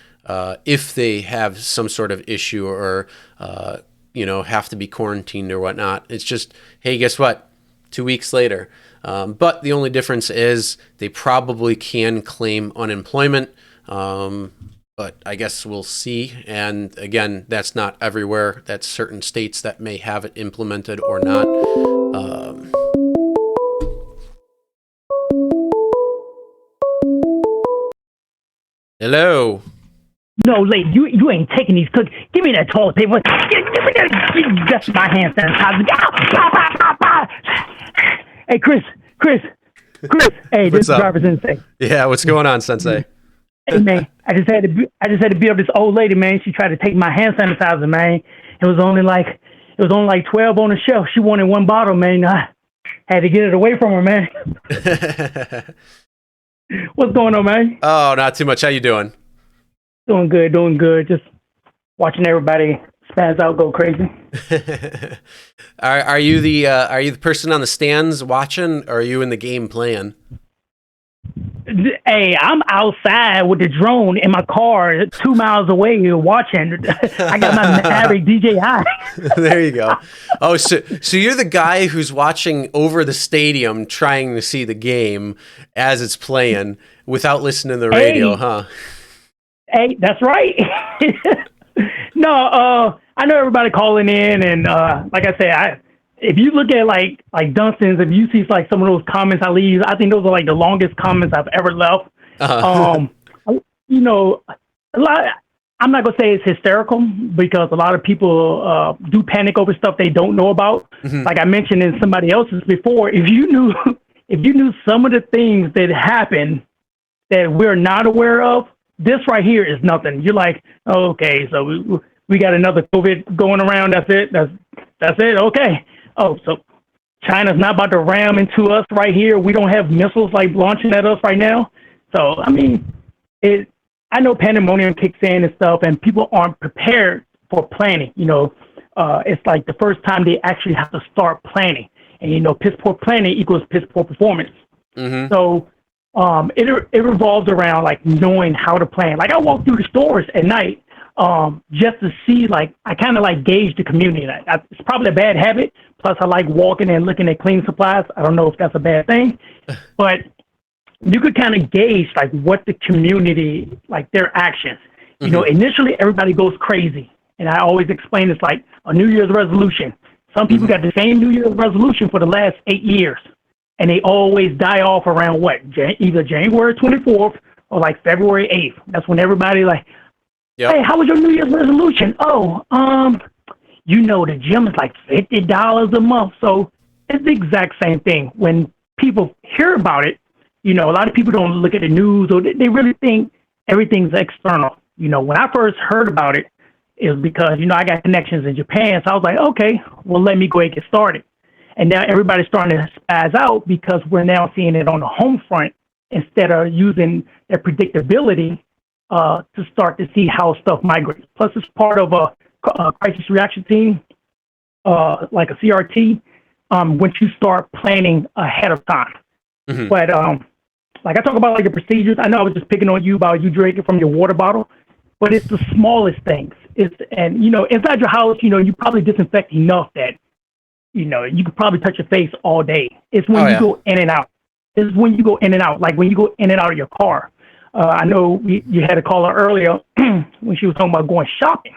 if they have some sort of issue or, you know, have to be quarantined or whatnot. It's just, hey, guess what? 2 weeks later. But the only difference is they probably can claim unemployment. But I guess we'll see. And again, that's not everywhere. That's certain states that may have it implemented or not. Hello. No, lady, you ain't taking these cookies. Give me that toilet paper. Give me that. That's my hand sanitizer. Hey, Chris. Hey, this is Driver Sensei. Yeah, what's going on, Sensei? Hey, man, I just had to beat up this old lady, man. She tried to take my hand sanitizer, man. It was only like 12 on the shelf. She wanted one bottle, man. I had to get it away from her, man. What's going on, man? Oh, not too much. How you doing? Doing good. Just watching everybody spaz out, go crazy. Are you the person on the stands watching, or are you in the game playing? Hey, I'm outside with the drone in my car 2 miles away watching. I got my Maverick DJI. There you go. Oh, so you're the guy who's watching over the stadium trying to see the game as it's playing without listening to the radio, huh? Hey, that's right. No, I know everybody calling in, and like I said, if you look at like Dunstan's, if you see like some of those comments I leave, I think those are like the longest comments I've ever left. You know, a lot. I'm not gonna say it's hysterical because a lot of people do panic over stuff they don't know about. Mm-hmm. Like I mentioned in somebody else's before, if you knew some of the things that happen that we're not aware of, this right here is nothing. You're like, oh, okay, so we got another COVID going around. That's it. That's it. Okay. Oh, so China's not about to ram into us right here. We don't have missiles like launching at us right now. So, I mean, I know pandemonium kicks in and stuff, and people aren't prepared for planning. You know, it's like the first time they actually have to start planning. And, you know, piss poor planning equals piss poor performance. Mm-hmm. So it revolves around, like, knowing how to plan. Like, I walk through the stores at night just to see, like, I kind of, like, gauge the community. It's probably a bad habit. Plus, I like walking and looking at cleaning supplies. I don't know if that's a bad thing. But you could kind of gauge, like, what the community, like, their actions. You know, initially, everybody goes crazy. And I always explain it's like a New Year's resolution. Some people got the same New Year's resolution for the last 8 years. And they always die off around what? Either January 24th or, like, February 8th. That's when everybody, like, hey, how was your New Year's resolution? Oh, you know, the gym is like $50 a month. So it's the exact same thing. When people hear about it, you know, a lot of people don't look at the news, or they really think everything's external. You know, when I first heard about it, it was because, you know, I got connections in Japan. So I was like, okay, well, let me go ahead and get started. And now everybody's starting to spaz out because we're now seeing it on the home front instead of using their predictability to start to see how stuff migrates. Plus, it's part of a crisis reaction team, like a CRT, once you start planning ahead of time. Mm-hmm. But like I talk about, like, the procedures. I know I was just picking on you about you drinking from your water bottle, but it's the smallest things. And you know, inside your house, you know, you probably disinfect enough that, you know, you could probably touch your face all day. It's when you go in and out. It's when you go in and out, like when you go in and out of your car. I know you had a caller earlier when she was talking about going shopping.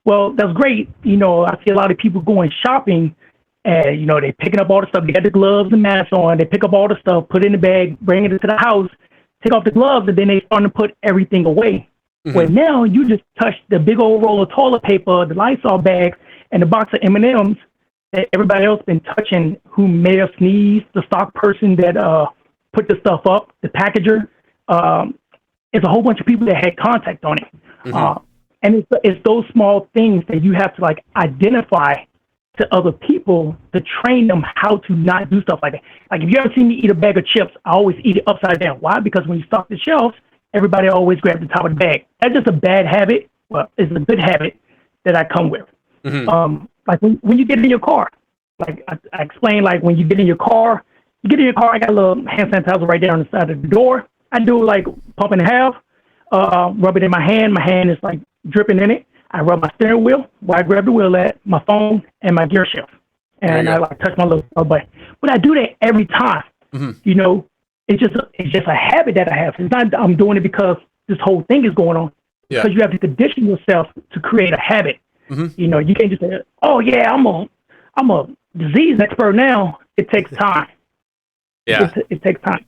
Well, that's great. You know, I see a lot of people going shopping, and, you know, they're picking up all the stuff. They got the gloves and masks on. They pick up all the stuff, put it in the bag, bring it into the house, take off the gloves, and then they starting to put everything away. Where now you just touch the big old roll of toilet paper, the Lysol bags, and the box of M&Ms that everybody else been touching who may have sneezed, the stock person that put the stuff up, the packager. It's a whole bunch of people that had contact on it. And it's those small things that you have to like identify to other people to train them how to not do stuff like that. Like if you ever see me eat a bag of chips, I always eat it upside down. Why? Because when you stock the shelves, everybody always grabs the top of the bag. That's just a bad habit. Well, it's a good habit that I come with. Like when you get in your car, like I explained, like when you get in your car, I got a little hand sanitizer right there on the side of the door. I do like pump in half, rub it in my hand. My hand is like dripping in it. I rub my steering wheel where I grab the wheel at, my phone, and my gear shift. And I like touch my little button. But I do that every time. You know, it's just a habit that I have. It's not I'm doing it because this whole thing is going on. Because you have to condition yourself to create a habit. You know, you can't just say, "Oh yeah, I'm a disease expert now." It takes time. It takes time.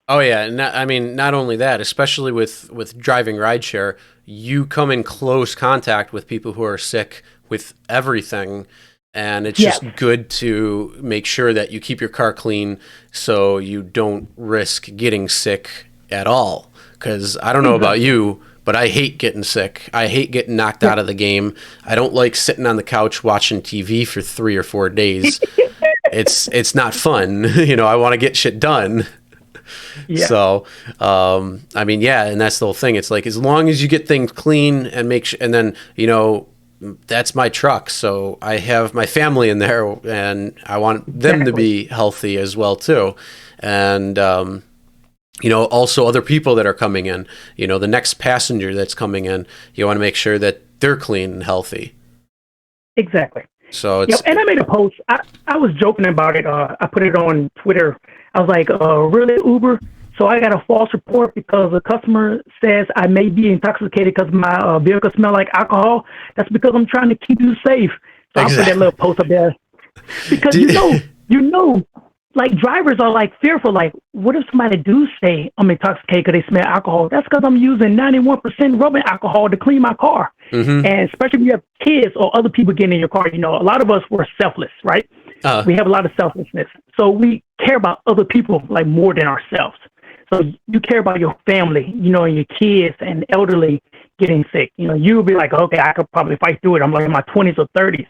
Oh yeah, and I mean, not only that, especially with driving rideshare, you come in close contact with people who are sick with everything, and it's just good to make sure that you keep your car clean so you don't risk getting sick at all. Because I don't know about you, but I hate getting sick. I hate getting knocked out of the game. I don't like sitting on the couch watching TV for 3 or 4 days. It's not fun. You know, I want to get shit done. So, I mean, and that's the whole thing. It's like, as long as you get things clean and make sure, and then, you know, that's my truck. So I have my family in there and I want them to be healthy as well too. And, you know, also other people that are coming in, you know, the next passenger that's coming in, you want to make sure that they're clean and healthy. Exactly. So it's, and I made a post. I was joking about it. I put it on Twitter. I was like, really, Uber? So I got a false report because a customer says I may be intoxicated because my vehicle smells like alcohol. That's because I'm trying to keep you safe. So I put that little post up there. Because you know, like drivers are like fearful. Like, what if somebody do say I'm intoxicated because they smell alcohol? That's because I'm using 91% rubbing alcohol to clean my car. And especially if you have kids or other people getting in your car, you know, a lot of us were selfless, right? We have a lot of selflessness. So we care about other people like more than ourselves. So you care about your family, you know, and your kids and elderly getting sick. You know, you'll be like, okay, I could probably fight through it. I'm like in my 20s or 30s.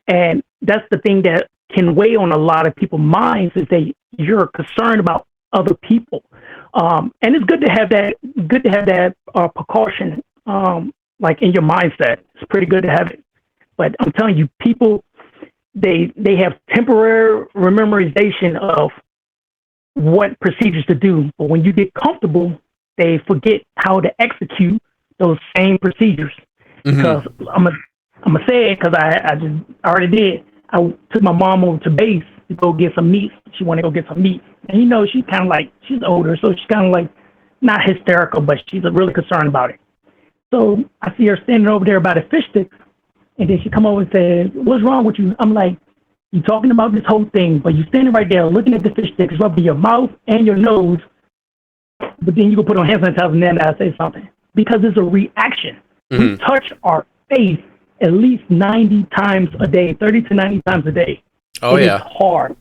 And that's the thing that can weigh on a lot of people's minds is that you're concerned about other people. And it's good to have that precaution, like in your mindset. It's pretty good to have it. But I'm telling you, people, they have temporary memorization of what procedures to do. But when you get comfortable, they forget how to execute those same procedures. Because I'm gonna say it because I already did. I took my mom over to base to go get some meat. She wanted to go get some meat. And you know, she's kind of like, she's older, so she's kind of like not hysterical, but she's really concerned about it. So I see her standing over there by the fish sticks, and then she come over and says, "What's wrong with you?" I'm like, "You talking about this whole thing, but you standing right there looking at the fish sticks, rubbing your mouth and your nose, but then you go put on hand sanitizer and then I say something." Because it's a reaction. We touch our face at least 90 times a day, 30 to 90 times a day. It is hard.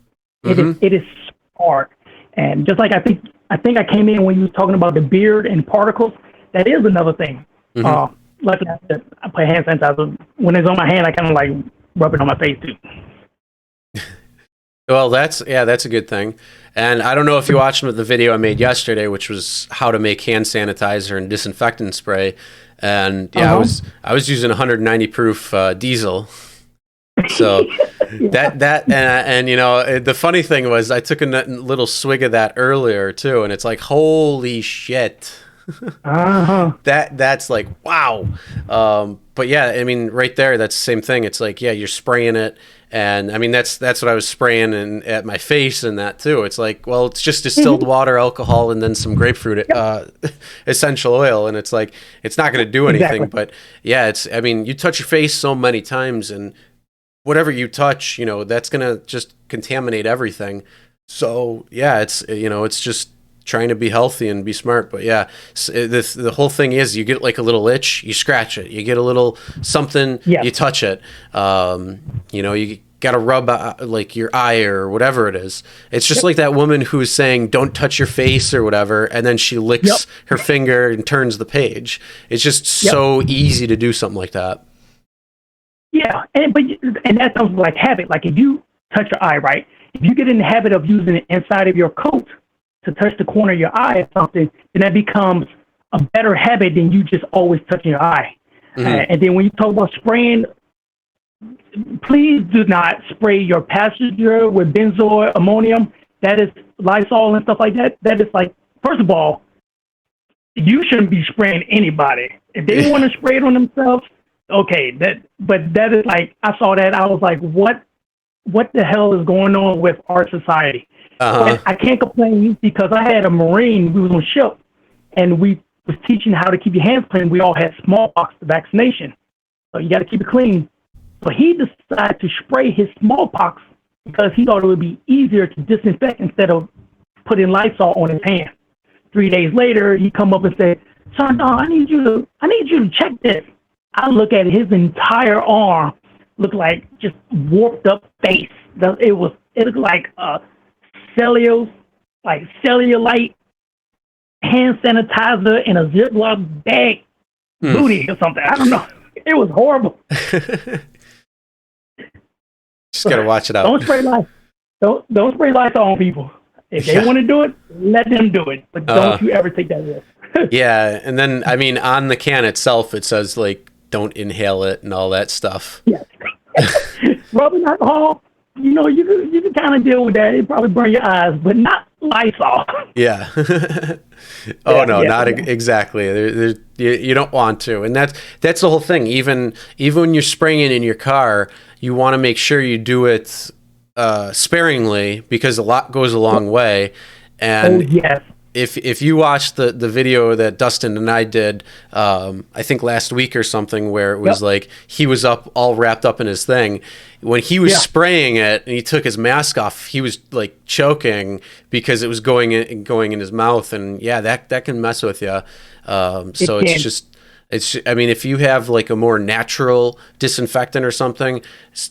It is hard. And just like I think I came in when you was talking about the beard and particles, that is another thing. Luckily, I put hand sanitizer. When it's on my hand, I kind of like rub it on my face too. Well, that's a good thing. And I don't know if you watched the video I made yesterday, which was how to make hand sanitizer and disinfectant spray. And I was using 190 proof diesel. So and you know, the funny thing was I took a little swig of that earlier too, and it's like, holy shit. That's like, wow. But yeah, I mean, right there, that's the same thing. It's like, you're spraying it, and I mean, that's what I was spraying at my face and that too. It's like, well, it's just distilled water, alcohol, and then some grapefruit essential oil, and it's like, it's not going to do anything. But yeah, I mean, you touch your face so many times, and whatever you touch, you know, that's going to just contaminate everything. So yeah, it's, you know, it's just trying to be healthy and be smart. But yeah, the whole thing is you get like a little itch, you scratch it. You get a little something, you touch it. You got to rub like your eye or whatever it is. It's just like that woman who's saying, don't touch your face or whatever. And then she licks her finger and turns the page. It's just so easy to do something like that. Yeah. And that sounds like habit. Like if you touch your eye, right? If you get in the habit of using the inside of your coat to touch the corner of your eye or something, then that becomes a better habit than you just always touching your eye. And then when you talk about spraying, please do not spray your passenger with benzoyl ammonium. That is Lysol and stuff like that. That is like, first of all, you shouldn't be spraying anybody. If they want to spray it on themselves, okay. But that is like, I saw that. I was like, what the hell is going on with our society? And I can't complain because I had a Marine. We was on ship, and we was teaching how to keep your hands clean. We all had smallpox vaccination, so you got to keep it clean. So he decided to spray his smallpox because he thought it would be easier to disinfect instead of putting Lysol on his hand. 3 days later, he come up and said, "Son, I need you to check this." I look at his entire arm, looked like just warped up face. It looked like cellulite hand sanitizer in a Ziploc bag booty or something. I don't know. It was horrible. Just gotta watch it out. Don't spray lights. Don't spray lights on people. If they want to do it, let them do it. But don't you ever take that risk. Yeah, and then I mean, on the can itself, it says like, don't inhale it and all that stuff. Yes. Rubbing alcohol, you can kind of deal with that. It probably burn your eyes, but not Lysol. Yeah. Exactly. You don't want to, and that's the whole thing. Even when you're spraying it in your car, you want to make sure you do it sparingly because a lot goes a long way. And if you watch the video that Dustin and I did, I think last week or something, where it was like he was all wrapped up in his thing. When he was spraying it and he took his mask off, he was like choking because it was going in his mouth, and that can mess with you. I mean, if you have like a more natural disinfectant or something,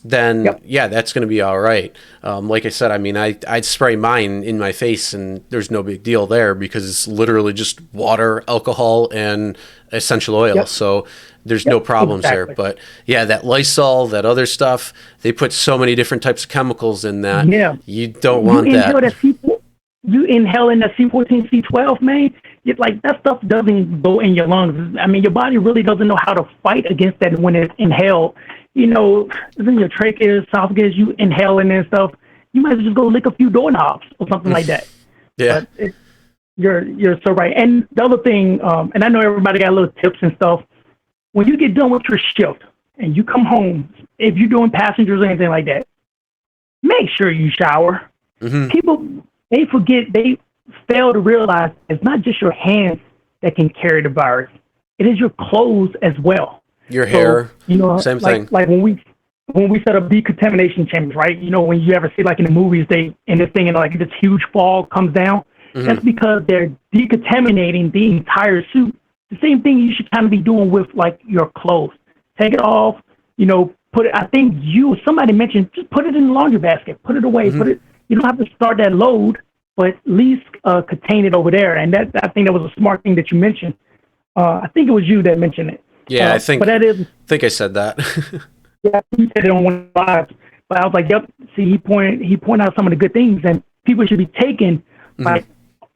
then that's going to be all right. Like I said, I mean, I'd spray mine in my face and there's no big deal there because it's literally just water, alcohol, and essential oil. So there's no problems there. But yeah, that Lysol, that other stuff, they put so many different types of chemicals in that. Yeah. You don't want that. You inhaling that C14, C12, man, that stuff doesn't go in your lungs. I mean, your body really doesn't know how to fight against that when it's inhaled. It's in your trachea, esophagus, you inhaling and stuff. You might as well just go lick a few doorknobs or something like that. Yeah. But you're so right. And the other thing, and I know everybody got little tips and stuff. When you get done with your shift and you come home, if you're doing passengers or anything like that, make sure you shower. People, they fail to realize it's not just your hands that can carry the virus. It is your clothes as well. Your hair, same thing. Like when we set up decontamination chambers, right? When you ever see like in the movies, they in this thing and like this huge fog comes down. That's because they're decontaminating the entire suit. The same thing you should kind of be doing with like your clothes. Take it off, put it. I think somebody mentioned just put it in the laundry basket, put it away, put it. You don't have to start that load, but at least contain it over there. And I think that was a smart thing that you mentioned. I think it was you that mentioned it. Yeah, I think I said that. Yeah, he said it on one live. But I was like, yep. See, he pointed out some of the good things, and people should be taking like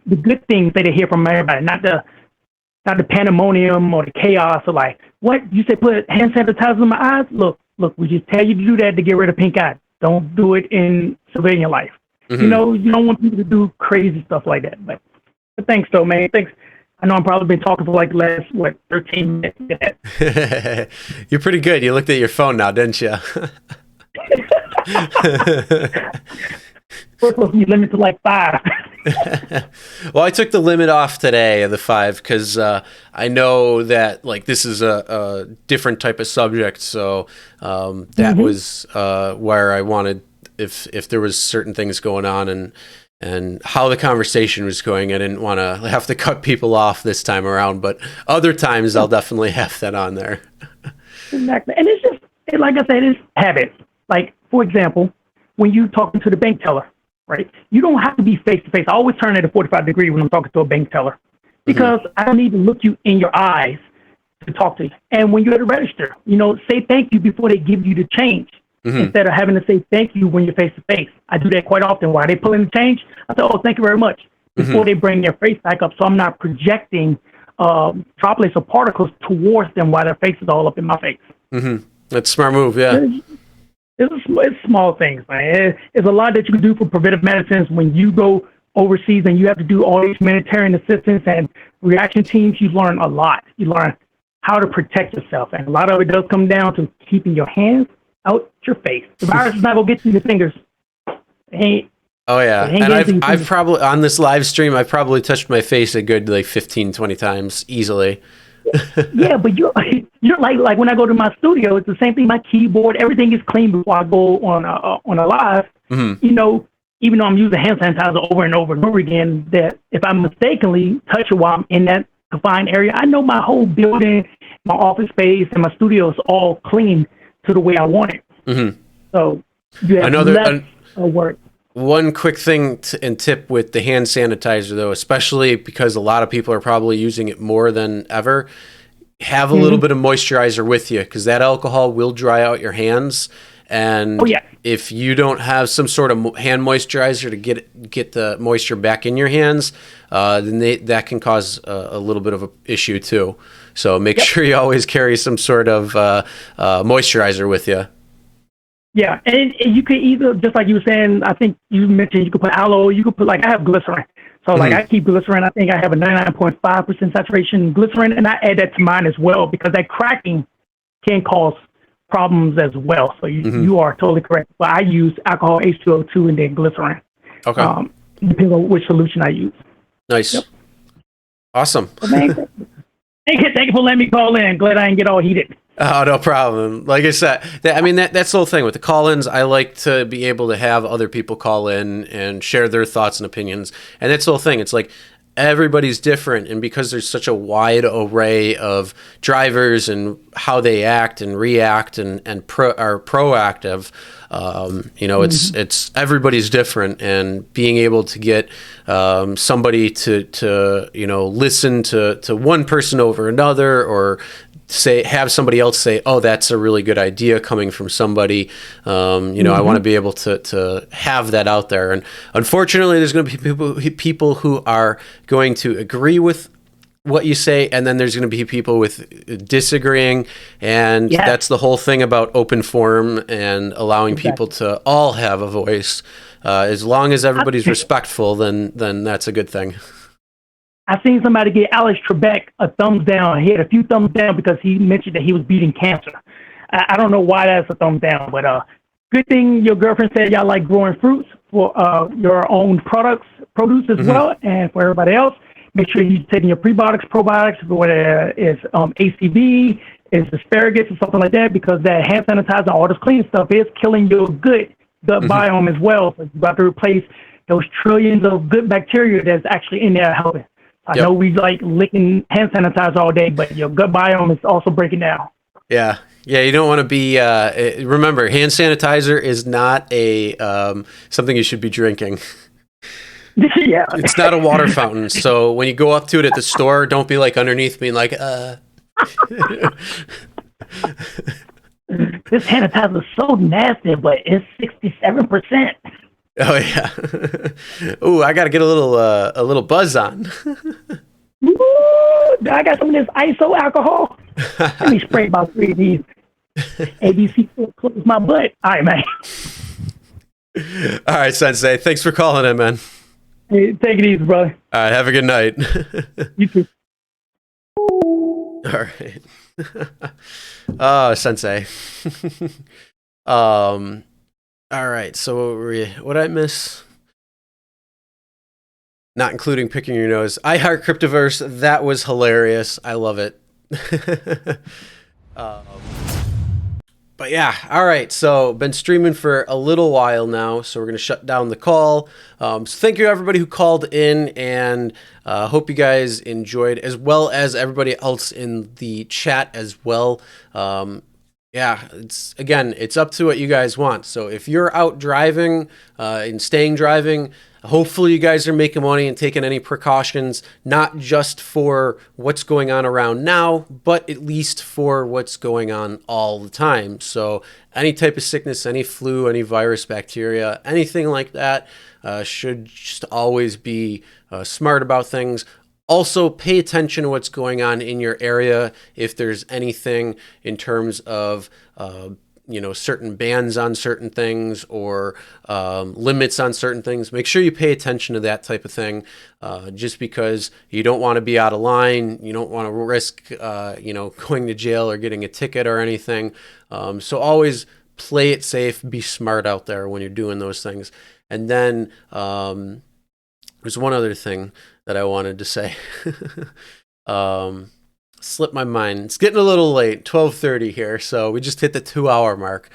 the good things that they hear from everybody, not the pandemonium or the chaos or like, what? You said put hand sanitizer in my eyes? Look, we just tell you to do that to get rid of pink eye. Don't do it in civilian life. You don't want people to do crazy stuff like that. But thanks, though, man. Thanks. I know I've probably been talking for like the last, 13 minutes. You're pretty good. You looked at your phone now, didn't you? We're supposed to be limited to like 5. Well, I took the limit off today of the 5 because I know that like this is a different type of subject. So that was where I wanted, if there was certain things going on, and and how the conversation was going. I didn't want to have to cut people off this time around, but other times I'll definitely have that on there. Exactly. And it's just, like I said, it's habit. Like, for example, when you're talking to the bank teller, right? You don't have to be face to face. I always turn at a 45 degree when I'm talking to a bank teller because I don't need to look you in your eyes to talk to you. And when you're at a register, say thank you before they give you the change instead of having to say thank you when you're face to face. I do that quite often. While they pull in the change, I say, oh, thank you very much, before they bring their face back up. So I'm not projecting droplets or particles towards them while their face is all up in my face. That's a smart move, yeah. It's small things, man. It's a lot that you can do for preventive medicines when you go overseas and you have to do all these humanitarian assistance and reaction teams. You learn a lot. You learn how to protect yourself, and a lot of it does come down to keeping your hands out your face. The virus is not gonna get to your fingers. Oh yeah, and I've probably on this live stream I've probably touched my face a good like 15-20 times easily. Yeah, but you're like when I go to my studio, it's the same thing. My keyboard, everything is clean before I go on a live. Even though I'm using hand sanitizer over and over and over again, that if I mistakenly touch it while I'm in that confined area, I know my whole building, my office space, and my studio is all clean to the way I want it. So you have less work. One quick thing and tip with the hand sanitizer, though, especially because a lot of people are probably using it more than ever, have a little bit of moisturizer with you, because that alcohol will dry out your hands. And if you don't have some sort of hand moisturizer to get the moisture back in your hands, then that can cause a little bit of an issue too. So make sure you always carry some sort of moisturizer with you. Yeah, and you could either, just like you were saying, I think you mentioned you could put aloe, you could put, like, I have glycerin. So, like, I keep glycerin. I think I have a 99.5% saturation glycerin, and I add that to mine as well, because that cracking can cause problems as well. So you are totally correct. But I use alcohol, H2O2, and then glycerin. Okay. Depending on which solution I use. Nice. Yep. Awesome. Well, thank you for letting me call in. Glad I didn't get all heated. Oh, no problem. Like I said, that's the whole thing with the call-ins. I like to be able to have other people call in and share their thoughts and opinions. And that's the whole thing. It's like everybody's different. And because there's such a wide array of drivers and how they act and react and are proactive, it's everybody's different. And being able to get somebody to listen to one person over another, or have somebody else say, oh, that's a really good idea coming from somebody. I want to be able to have that out there. And unfortunately, there's going to be people who are going to agree with what you say, and then there's going to be people with disagreeing. And that's the whole thing about open forum and allowing people to all have a voice. As long as everybody's respectful, then that's a good thing. I seen somebody get Alex Trebek a thumbs down. He had a few thumbs down because he mentioned that he was beating cancer. I don't know why that's a thumbs down, but good thing your girlfriend said y'all like growing fruits for your own produce as well, and for everybody else. Make sure you're taking your prebiotics, probiotics, whether it's ACV, it's asparagus, or something like that, because that hand sanitizer, all this clean stuff is killing your gut biome as well. So you're about to replace those trillions of good bacteria that's actually in there helping. I know we like licking hand sanitizer all day, but your gut biome is also breaking down. Yeah. Yeah, you don't want to be, remember, hand sanitizer is not a something you should be drinking. Yeah. It's not a water fountain. So when you go up to it at the store, don't be like underneath being like, This sanitizer is so nasty, but it's 67%. Oh yeah. Ooh, I got to get a little buzz on. Ooh, I got some of this ISO alcohol. Let me spray about 3 of these. ABC close my butt. All right, man. All right, Sensei. Thanks for calling in, man. Hey, take it easy, brother. All right, have a good night. You too. All right. Oh, Sensei. All right, so what did I miss? Not including picking your nose. I Heart Cryptoverse. That was hilarious. I love it. But yeah, all right. So been streaming for a little while now, so we're gonna shut down the call. So thank you everybody who called in, and hope you guys enjoyed, as well as everybody else in the chat as well. Yeah, it's up to what you guys want. So if you're out driving and staying driving, hopefully you guys are making money and taking any precautions, not just for what's going on around now, but at least for what's going on all the time. So any type of sickness, any flu, any virus, bacteria, anything like that, should just always be smart about things. Also, pay attention to what's going on in your area. If there's anything in terms of certain bans on certain things or limits on certain things, make sure you pay attention to that type of thing, just because you don't want to be out of line. You don't want to risk, going to jail or getting a ticket or anything. So always play it safe, be smart out there when you're doing those things. And then there's one other thing that I wanted to say. Slipped my mind. It's getting a little late, 12:30 here, so we just hit the 2-hour mark.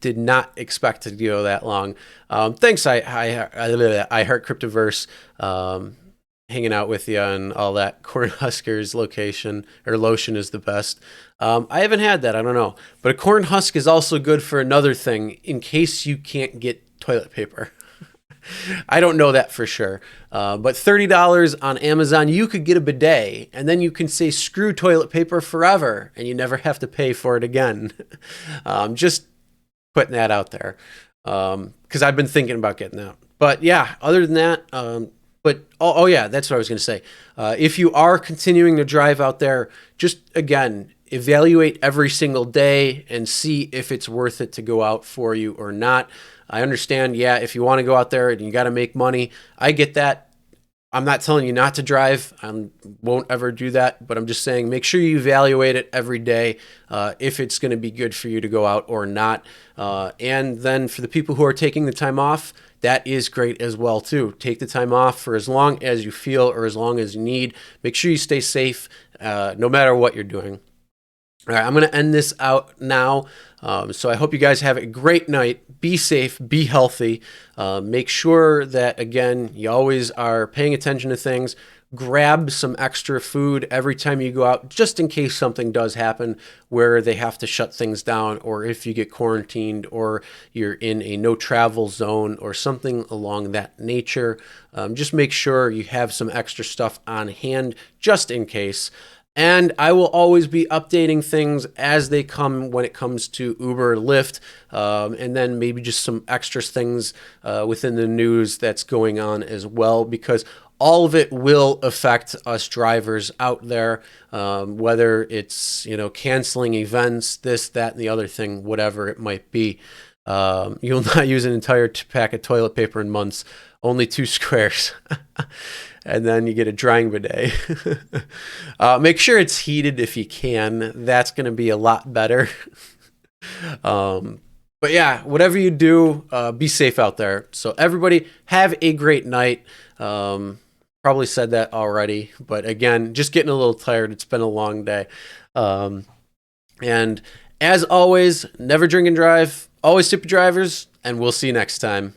Did not expect to go that long. Thanks, I Heart Cryptoverse, hanging out with you and all that. Cornhuskers lotion is the best. I haven't had that, I don't know. But a corn husk is also good for another thing, in case you can't get toilet paper. I don't know that for sure. But $30 on Amazon, you could get a bidet, and then you can say screw toilet paper forever, and you never have to pay for it again. Just putting that out there, because I've been thinking about getting that. But yeah, other than that, yeah, that's what I was going to say. If you are continuing to drive out there, just again, evaluate every single day and see if it's worth it to go out for you or not. I understand, yeah, if you want to go out there and you got to make money, I get that. I'm not telling you not to drive. I won't ever do that, but I'm just saying make sure you evaluate it every day, if it's going to be good for you to go out or not. And then for the people who are taking the time off, that is great as well too. Take the time off for as long as you feel or as long as you need. Make sure you stay safe, no matter what you're doing. All right, I'm going to end this out now. So I hope you guys have a great night. Be safe, be healthy. Make sure that, again, you always are paying attention to things. Grab some extra food every time you go out, just in case something does happen where they have to shut things down, or if you get quarantined, or you're in a no travel zone or something along that nature. Just make sure you have some extra stuff on hand just in case. And I will always be updating things as they come when it comes to Uber, Lyft, and then maybe just some extra things within the news that's going on as well, because all of it will affect us drivers out there, whether it's, canceling events, this, that, and the other thing, whatever it might be. You'll not use an entire pack of toilet paper in months, only 2 squares. And then you get a drying bidet. Make sure it's heated if you can. That's going to be a lot better. But yeah, whatever you do, be safe out there. So everybody, have a great night. Probably said that already, but again, just getting a little tired. It's been a long day. And as always, never drink and drive. Always tip your drivers, and we'll see you next time.